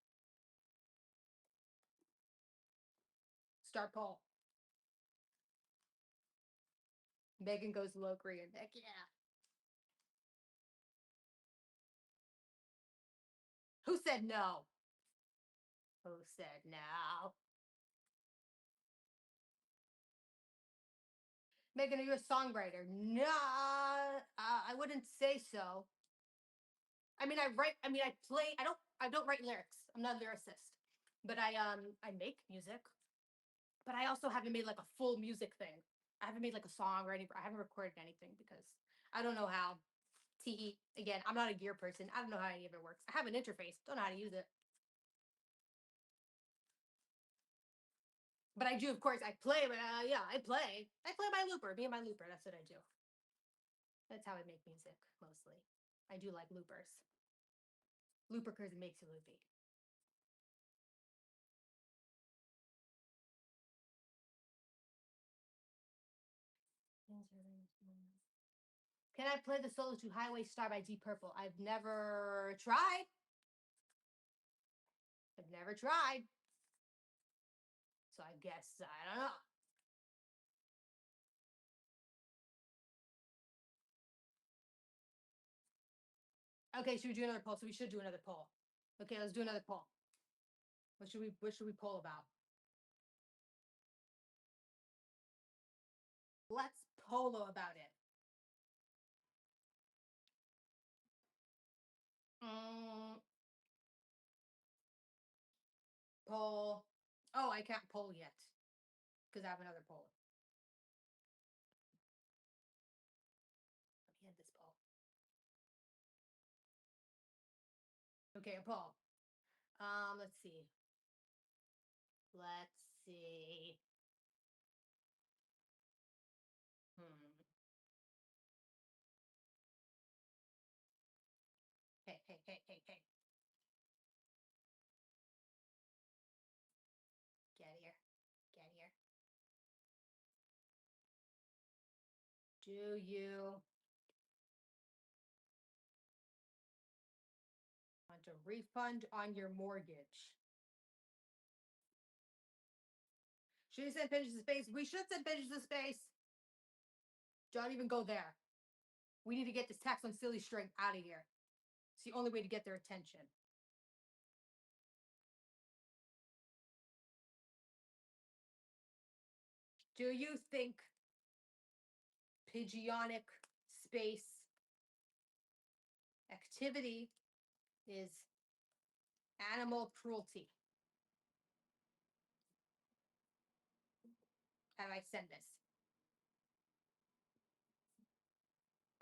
start poll. Megan goes low Korean. Heck yeah. Who said no? Who said no? Megan, are you a songwriter? Nah, I wouldn't say so. I mean, I write. I mean, I play. I don't write lyrics. I'm not a lyricist, but I make music. But I also haven't made like a full music thing. I haven't made like a song or anything. I haven't recorded anything because I don't know how. TE again. I'm not a gear person. I don't know how any of it works. I have an interface. Don't know how to use it. But I do, of course. I play. But yeah, I play. I play my looper. Me and my looper. That's what I do. That's how I make music mostly. I do like loopers. Looper because it makes you loopy. Can I play the solo to Highway Star by Deep Purple? I've never tried. I've never tried. So I guess I don't know. Okay, should we do another poll? So we should do another poll. Okay, let's do another poll. What should we poll about? Let's polo about it. Poll. Oh, I can't poll yet because I have another poll. Let me end this poll. Okay, a poll. Let's see. Let's see. Hey, hey, hey, hey, hey. Get here. Get here. Do you want a refund on your mortgage? Should we send pigeons to space? We should send pigeons to space. Don't even go there. We need to get this tax on silly string out of here. It's the only way to get their attention. Do you think pigeonic space activity is animal cruelty? How do I send this?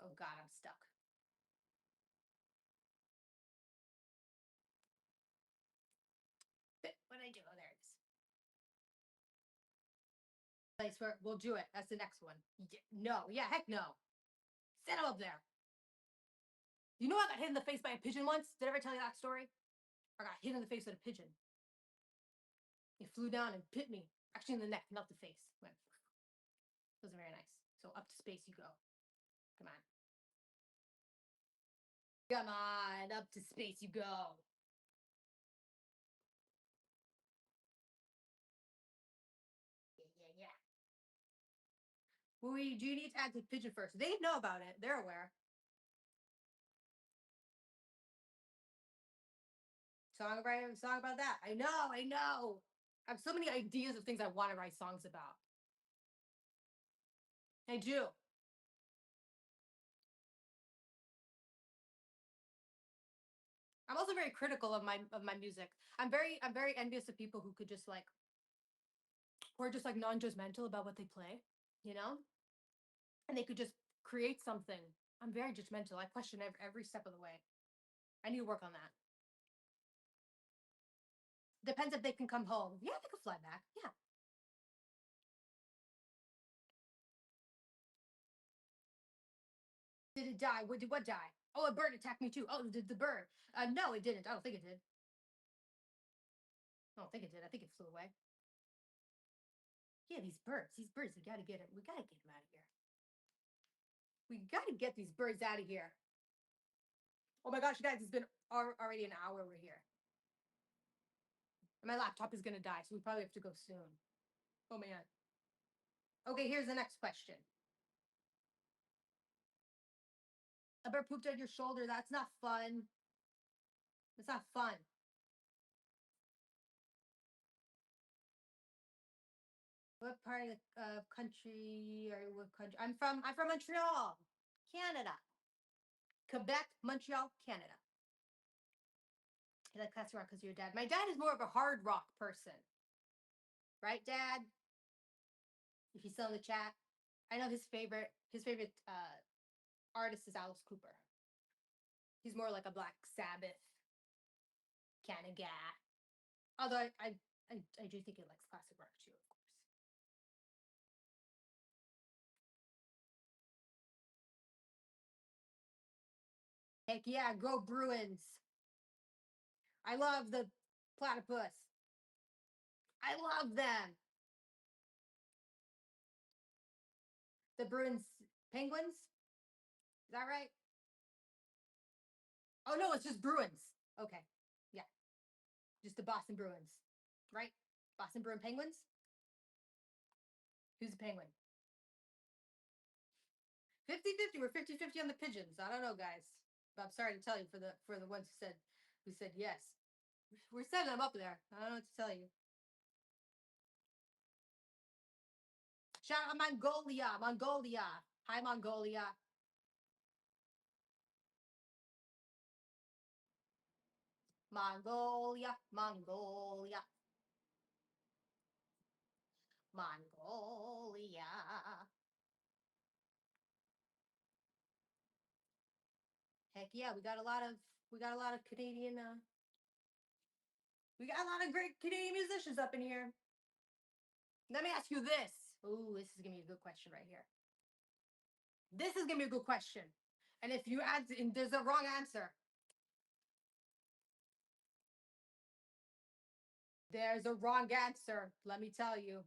Oh God, I'm stuck. What did I do? Oh, there it is. Place where we'll do it. That's the next one. No, yeah, heck no. Set him up there. You know I got hit in the face by a pigeon once? Did I ever tell you that story? I got hit in the face with a pigeon. It flew down and bit me. Actually in the neck, not the face. Went. It was very nice. So up to space you go. Come on. Come on, up to space you go. Yeah. Well, we do need to add the pigeon first. They know about it. They're aware. Song about that. I know. I have so many ideas of things I want to write songs about. I do. I'm also very critical of my music. I'm very envious of people who could just like who are just like non-judgmental about what they play, you know? And they could just create something. I'm very judgmental. I question every step of the way. I need to work on that. Depends if they can come home. Yeah, they can fly back. Yeah. Did it die? What die? Oh, a bird attacked me too. Oh, did the bird? No, it didn't. I don't think it did. I don't think it did. I think it flew away. Yeah, these birds. We gotta get them. We gotta get them out of here. We gotta get these birds out of here. Oh my gosh, guys, it's been already an hour we're here. And my laptop is gonna die, so we probably have to go soon. Oh man. Okay, here's the next question. A bear pooped on your shoulder. That's not fun. It's not fun. What part of the country or what country? I'm from Montreal, Canada. Quebec, Montreal, Canada. I like classic rock because of your dad. My dad is more of a hard rock person. Right, Dad? If he's still in the chat. I know his favorite artist is Alice Cooper. He's more like a Black Sabbath kind of guy. Although I do think he likes classic rock too, of course. Heck yeah, go Bruins. I love the platypus. I love them. The Bruins Penguins? Is that right? Oh no, it's just Bruins. Okay. Yeah. Just the Boston Bruins. Right? Boston Bruin Penguins? Who's the penguin? 50-50. We're 50-50 on the pigeons. I don't know, guys. But I'm sorry to tell you for the ones who said yes. We're setting them up there. I don't know what to tell you. Shout out Mongolia. Mongolia. Hi, Mongolia. Mongolia. Mongolia. Mongolia. Heck yeah, we got a lot of Canadian we got a lot of great Canadian musicians up in here. Let me ask you this. Ooh, this is gonna be a good question right here. This is gonna be a good question. And if you add, and there's a wrong answer. There's a wrong answer. Let me tell you.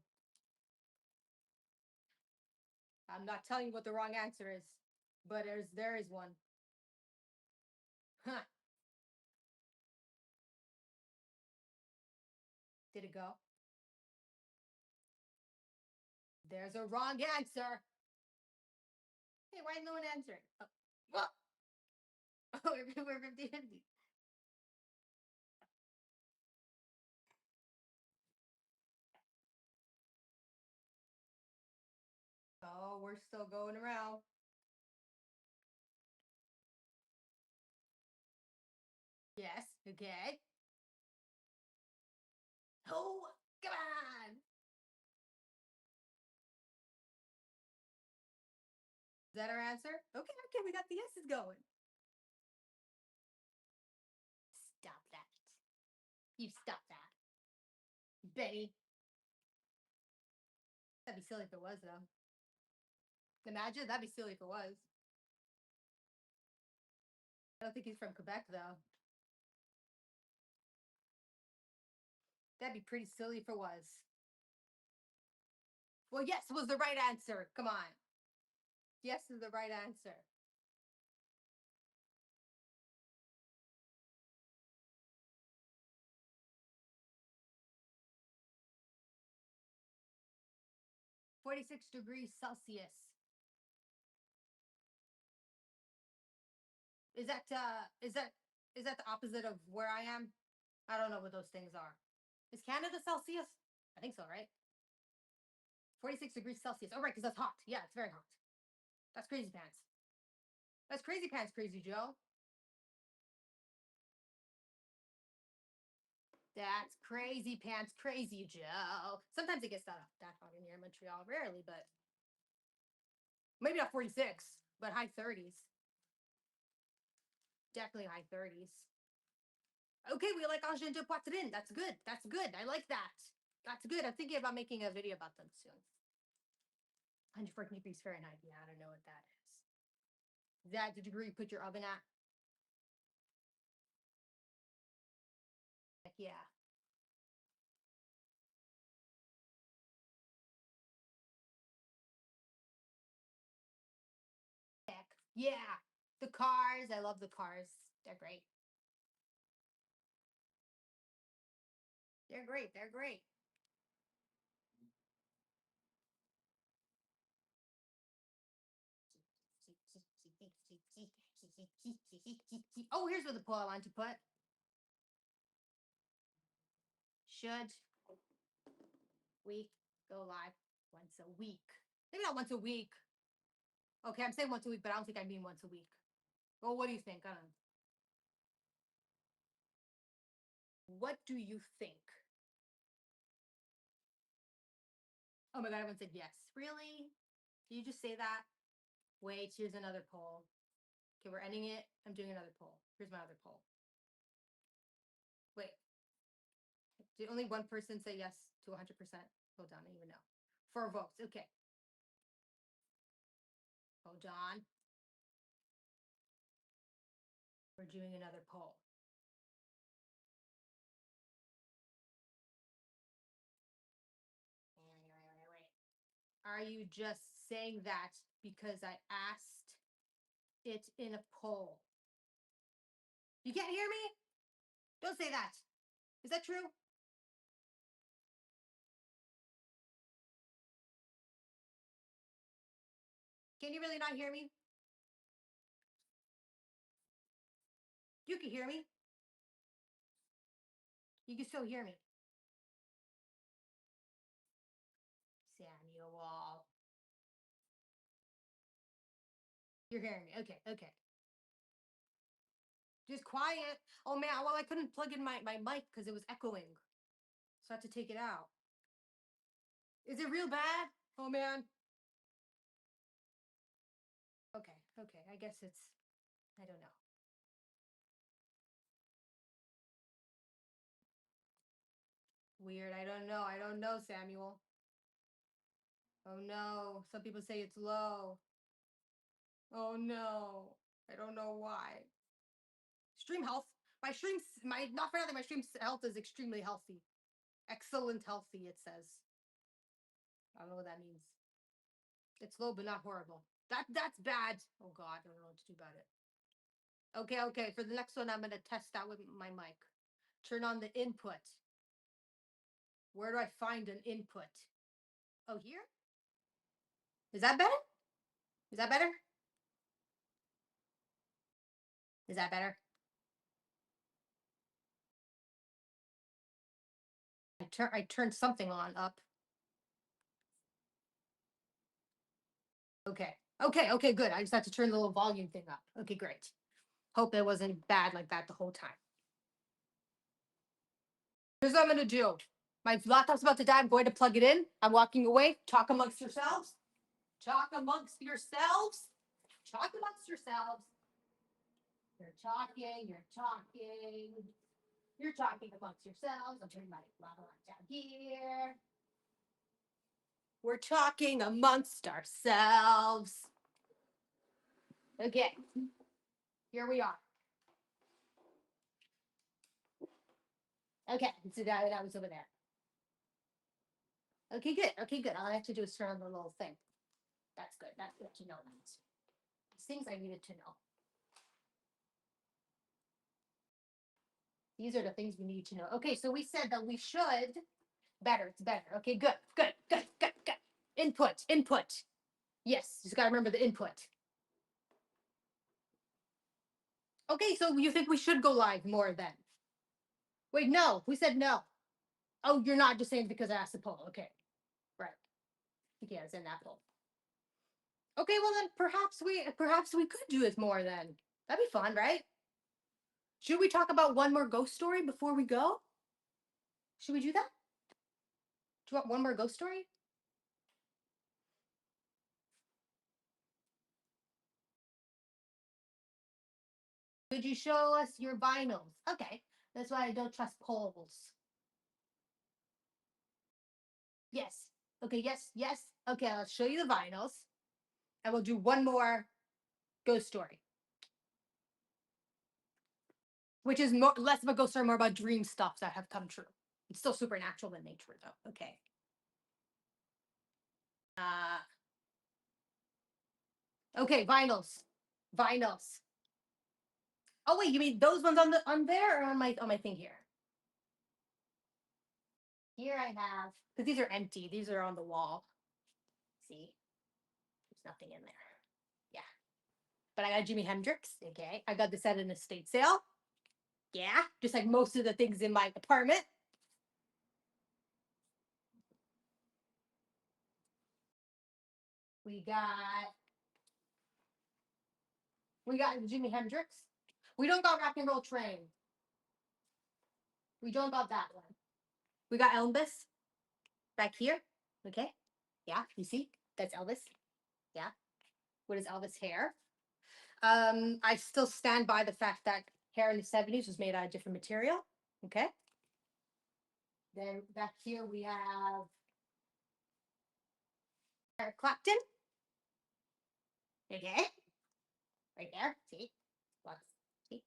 I'm not telling you what the wrong answer is, but there is one. Huh. Did it go? There's a wrong answer. Hey, why is no one answering? Oh, well, oh, we're 50-50. Oh, we're still going around. Yes, okay. Oh, come on. Is that our answer? Okay, we got the yeses going. Stop that. You stop that. Benny. That'd be silly if it was, though. Imagine, that'd be silly if it was. I don't think he's from Quebec, though. That'd be pretty silly if it was. Well, yes was the right answer. Come on. Yes is the right answer. (46°C). Is that the opposite of where I am? I don't know what those things are. Is Canada Celsius? I think so, right? 46°C. Oh, right, because that's hot. Yeah, it's very hot. That's crazy pants. That's crazy pants, Crazy Joe. That's crazy pants, Crazy Joe. Sometimes it gets that hot in here in Montreal. Rarely, but maybe not 46, but high 30s. Definitely high 30s. Okay, we like Angers de Poitrine. That's good. That's good. I like that. That's good. I'm thinking about making a video about them soon. 114 degrees Fahrenheit. Yeah, I don't know what that is. Is that the degree you put your oven at? Heck yeah. Heck yeah. The cars. I love the cars. They're great. They're great. They're great. Oh, here's what the poll I want to put. Should we go live once a week? Maybe not once a week. Okay, I'm saying once a week, but I don't think I mean once a week. Well, what do you think? I don't know. What do you think? Oh my god, everyone said yes. Really? Did you just say that? Wait, here's another poll. Okay, we're ending it. I'm doing another poll. Here's my other poll. Wait. Did only one person say yes to 100%? Hold on, I don't even know. 4 votes. Okay. Hold on. We're doing another poll. Wait. Are you just saying that because I asked it in a poll? You can't hear me? Don't say that. Is that true? Can you really not hear me? You can hear me. You can still hear me. Samuel. You're hearing me. Okay, okay. Just quiet. Oh man, well, I couldn't plug in my mic because it was echoing. So I had to take it out. Is it real bad? Oh man. Okay, okay. I guess it's, I don't know. Weird. I don't know. I don't know, Samuel. Oh no. Some people say it's low. Oh no. I don't know why. Stream health. Not for nothing, my stream health is extremely healthy. Excellent healthy, it says. I don't know what that means. It's low, but not horrible. That's bad. Oh god, I don't know what to do about it. Okay, okay. For the next one, I'm gonna test that with my mic. Turn on the input. Where do I find an input? Oh, here? Is that better? Is that better? Is that better? I turned something on up. Okay. Okay, okay, good. I just had to turn the little volume thing up. Okay, great. Hope it wasn't bad like that the whole time. Here's what I'm gonna do. My laptop's about to die. I'm going to plug it in. I'm walking away. Talk amongst yourselves. Talk amongst yourselves. Talk amongst yourselves. You're talking. You're talking. You're talking amongst yourselves. I'm turning my laptop down here. We're talking amongst ourselves. Okay. Here we are. Okay. So that was over there. Okay, good. Okay, good. All I have to do is turn on the little thing. That's good. That's good to know. These things I needed to know. These are the things we need to know. Okay, so we said that we should better. It's better. Okay, good, good, good, good, good. Input, input. Yes, you just gotta remember the input. Okay, so you think we should go live more then? Wait, no, we said no. Oh, you're not just saying because I asked the poll. Okay, right. Yeah, it's in that poll. Okay, well then perhaps we could do it more then. That'd be fun, right? Should we talk about one more ghost story before we go? Should we do that? Do you want one more ghost story? Could you show us your vinyls? Okay, that's why I don't trust polls. Yes. Okay, yes, yes. Okay, I'll show you the vinyls. And we'll do one more ghost story. Which is less of a ghost story, more about dream stuff that have come true. It's still supernatural in nature, though. Okay. Okay, vinyls. Vinyls. Oh wait, you mean those ones on there or on my thing here? Here I have, because these are empty. These are on the wall. See? There's nothing in there. Yeah. but I got Jimi Hendrix. Okay, I got this at an estate sale. Yeah, just like most of the things in my apartment. We got Jimi Hendrix. We don't got Rock and Roll Train. We don't got that one. We got Elvis back here. Okay. Yeah, you see? That's Elvis. Yeah. What is Elvis hair? I still stand by the fact that hair in the 70s was made out of different material. Okay. Then back here we have Eric Clapton. Okay. Right there. See? Lots. See?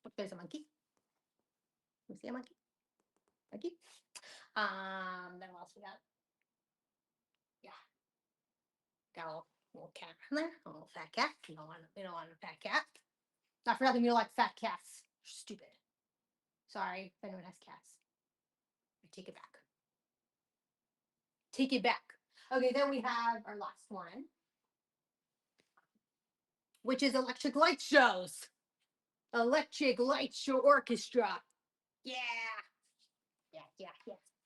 Look, there's a monkey. You see a monkey? Monkey. Then what else we got? Yeah. Got a little cat in there. A little fat cat. We don't want a fat cat. Not for nothing, we don't like fat cats. Stupid. Sorry if anyone has cats. I take it back. Take it back. Okay, then we have our last one, which is electric light shows. Electric light show orchestra. Yeah. Yeah.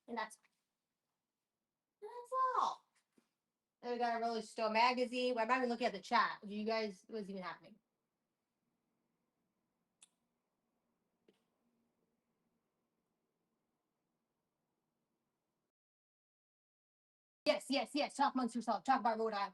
And that's all. Then we got a Rolling Stone magazine. Well, I'm not even looking at the chat. Do you guys, what's even happening? Yes. Talk amongst yourself. Talk about Rhode Island.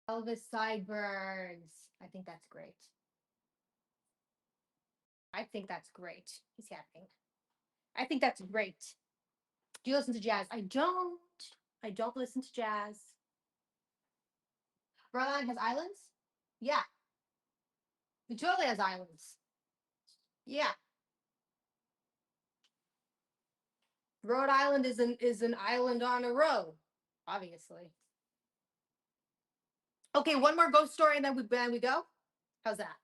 Elvis sideburns. I think that's great. I think that's great. He's happening. I think that's great. Do you listen to jazz? I don't. I don't listen to jazz. Rhode Island has islands? Yeah. It totally has islands. Yeah. Rhode Island is an island on a road, obviously. Okay, one more ghost story and then we go. How's that?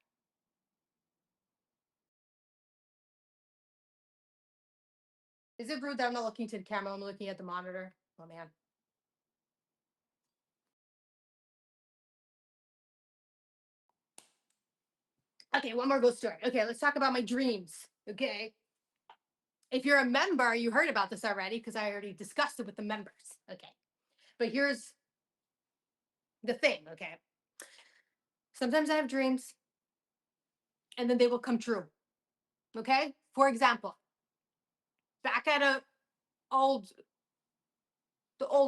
Is it rude that I'm not looking to the camera? I'm looking at the monitor. Oh man. Okay, one more ghost story. Okay, let's talk about my dreams. Okay. If you're a member, you heard about this already because I already discussed it with the members. Okay. But here's the thing, okay? Sometimes I have dreams and then they will come true. Okay? For example, back at the old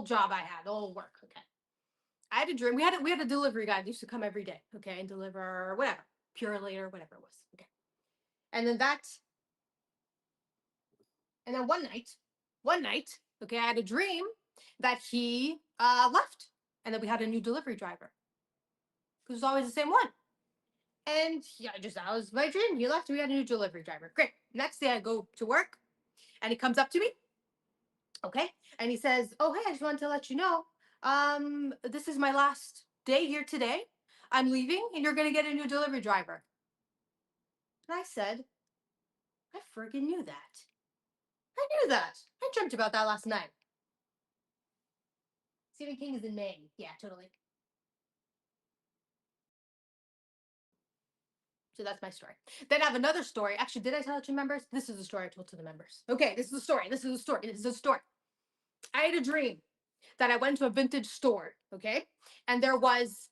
job I had, the old work, okay? I had a dream. We had a delivery guy that used to come every day, okay, and deliver whatever, Purely or whatever it was. Okay. And then one night, okay, I had a dream that he left and that we had a new delivery driver. It was always the same one. And yeah, that was my dream. He left, we had a new delivery driver. Great. Next day I go to work and he comes up to me. Okay. And he says, "Oh, hey, I just wanted to let you know, this is my last day here today. I'm leaving and you're gonna get a new delivery driver." And I said, "I friggin' knew that. I knew that. I dreamt about that last night." Stephen King is in Maine. Yeah, totally. So that's my story. Then I have another story. Actually, did I tell it to members? This is the story I told to the members. Okay, this is the story. I had a dream that I went to a vintage store, okay? And there was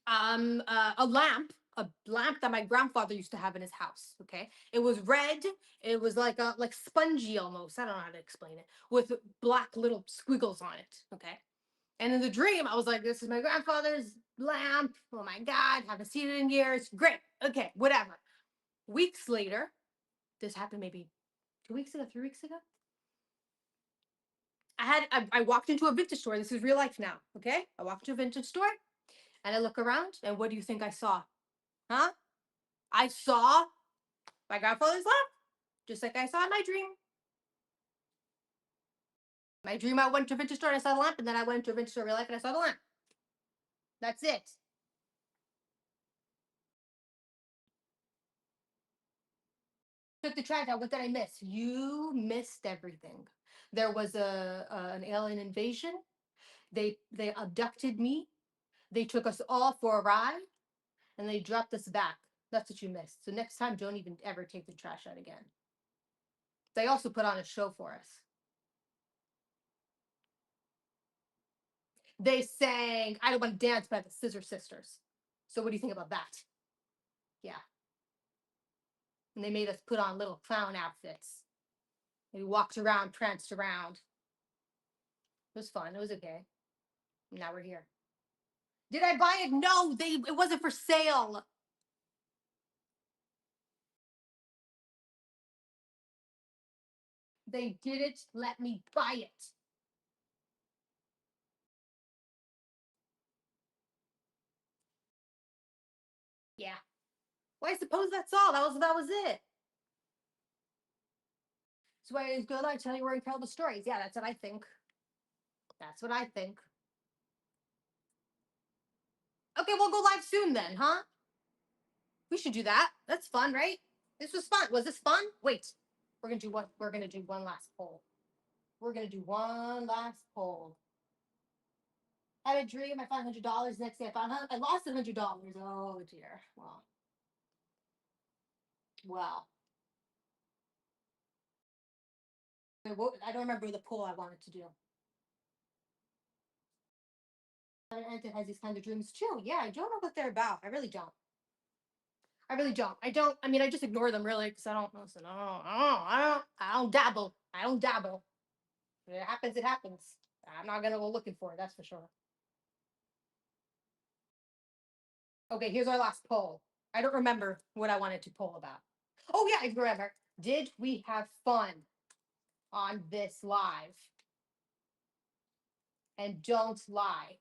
a lamp that my grandfather used to have in his house, okay? It was red. It was like spongy almost. I don't know how to explain it. With black little squiggles on it, okay? And in the dream, I was like, "This is my grandfather's lamp. Oh my God, haven't seen it in years. Great. Okay, whatever." Weeks later, this happened maybe 2 weeks ago, 3 weeks ago. I walked into a vintage store. This is real life now. Okay. I walked to a vintage store and I look around and what do you think I saw? Huh? I saw my grandfather's lamp, just like I saw in my dream. My dream, I went to a vintage store and I saw the lamp, and then I went to a vintage store in real life and I saw the lamp. That's it. Took the trash out. What did I miss? You missed everything. There was an alien invasion. They abducted me. They took us all for a ride, and they dropped us back. That's what you missed. So next time, don't even ever take the trash out again. They also put on a show for us. They sang "I Don't Want to Dance" by the Scissor Sisters. So what do you think about that? Yeah. And they made us put on little clown outfits. We walked around, pranced around. It was fun. It was okay. Now we're here. Did I buy it? No, it wasn't for sale. They didn't let me buy it. Yeah. Well, I suppose that's all. That was it. So why it's good I tell you where you tell the stories. Yeah, that's what I think. That's what I think. Okay, we'll go live soon then, huh? We should do that. That's fun, right? This was fun. Was this fun? Wait. We're gonna do one last poll. We're gonna do one last poll. I had a dream. I found $100. Next day, I lost $100. Oh dear. Well. I don't remember the poll I wanted to do. And it has these kind of dreams too. Yeah, I don't know what they're about. I really don't. I really don't. I don't. I mean, I just ignore them really because I don't listen. I don't dabble. I don't dabble. If it happens, it happens. I'm not gonna go looking for it. That's for sure. Okay, here's our last poll. I don't remember what I wanted to poll about. Oh yeah, I remember. Did we have fun on this live? And don't lie.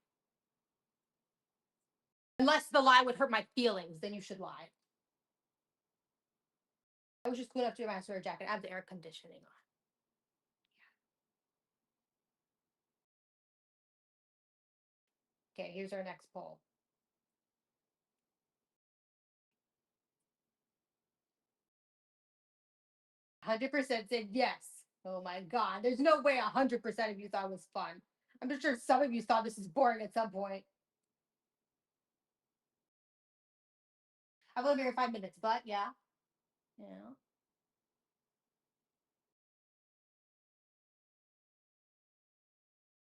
Unless the lie would hurt my feelings, then you should lie. I was just cool enough to wear my sweater jacket. I have the air conditioning on. Okay, here's our next poll. 100% said yes. Oh my God. There's no way 100% of you thought it was fun. I'm just sure some of you thought this is boring at some point. I've only been here 5 minutes, but yeah. Yeah.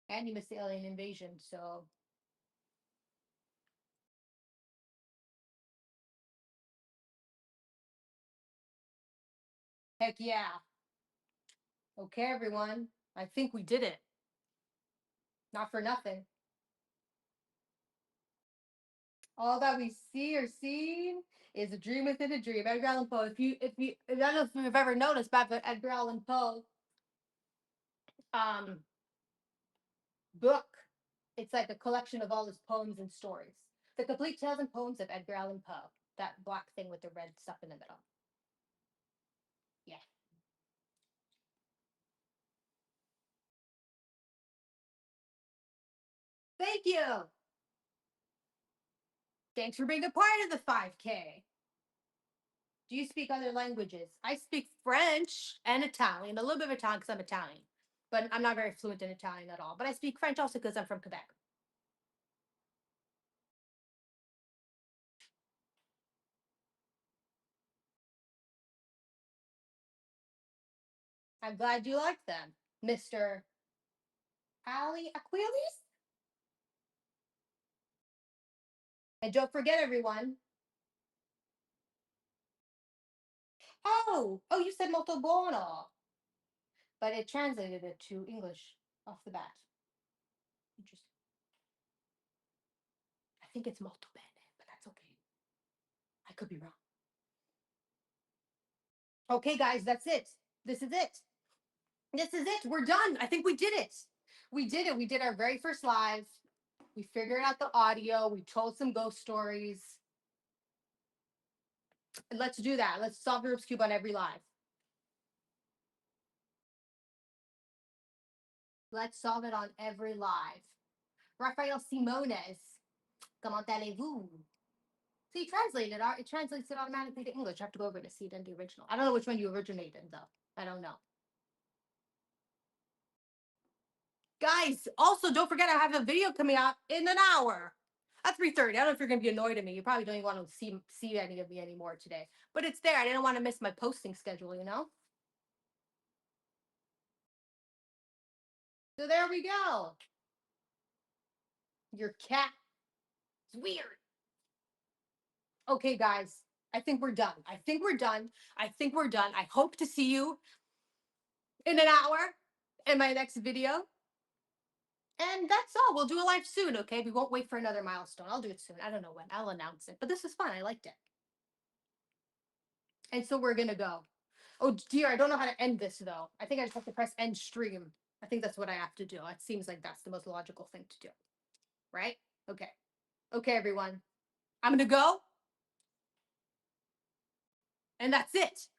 And you missed the alien invasion, so. Heck yeah. Okay, everyone. I think we did it. Not for nothing. All that we see or seen is a dream within a dream. Edgar Allan Poe. I don't know if you've ever noticed, but Edgar Allan Poe um book. It's like a collection of all his poems and stories. The complete tales and poems of Edgar Allan Poe. That black thing with the red stuff in the middle. Yeah. Thank you. Thanks for being a part of the 5K. Do you speak other languages? I speak French and Italian, a little bit of Italian because I'm Italian, but I'm not very fluent in Italian at all. But I speak French also because I'm from Quebec. I'm glad you like them, Mr. Ali Aquiles. And don't forget, everyone. Oh, you said molto buono, but it translated it to English off the bat. Interesting. I think it's molto bene, but that's okay. I could be wrong. Okay, guys, that's it. This is it. This is it. We're done. I think we did it. We did it. We did our very first live. We figured out the audio. We told some ghost stories. And let's do that. Let's solve the Rubik's Cube on every live. Let's solve it on every live. Rafael Simones, comment allez-vous? See, translate it. It translates it automatically to English. I have to go over to see it in the original. I don't know which one you originated though. I don't know. Guys, also don't forget I have a video coming out in an hour at 3:30. I don't know if you're gonna be annoyed at me. You probably don't even want to see any of me anymore today. But it's there. I didn't want to miss my posting schedule, you know? So there we go. Your cat is weird. Okay, guys. I think we're done. I think we're done. I think we're done. I hope to see you in an hour in my next video. And that's all. We'll do a live soon, okay? We won't wait for another milestone. I'll do it soon. I don't know when. I'll announce it. But this is fun. I liked it. And so we're gonna go. Oh dear, I don't know how to end this though. I think I just have to press end stream. I think that's what I have to do. It seems like that's the most logical thing to do. Right? Okay. Okay, everyone. I'm gonna go. And that's it.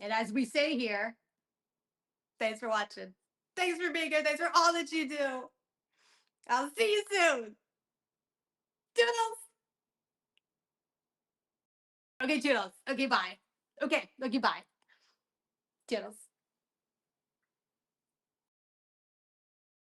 And as we say here, thanks for watching. Thanks for being here. Thanks for all that you do. I'll see you soon. Toodles. Okay, toodles. Okay, bye. Okay, bye. Toodles.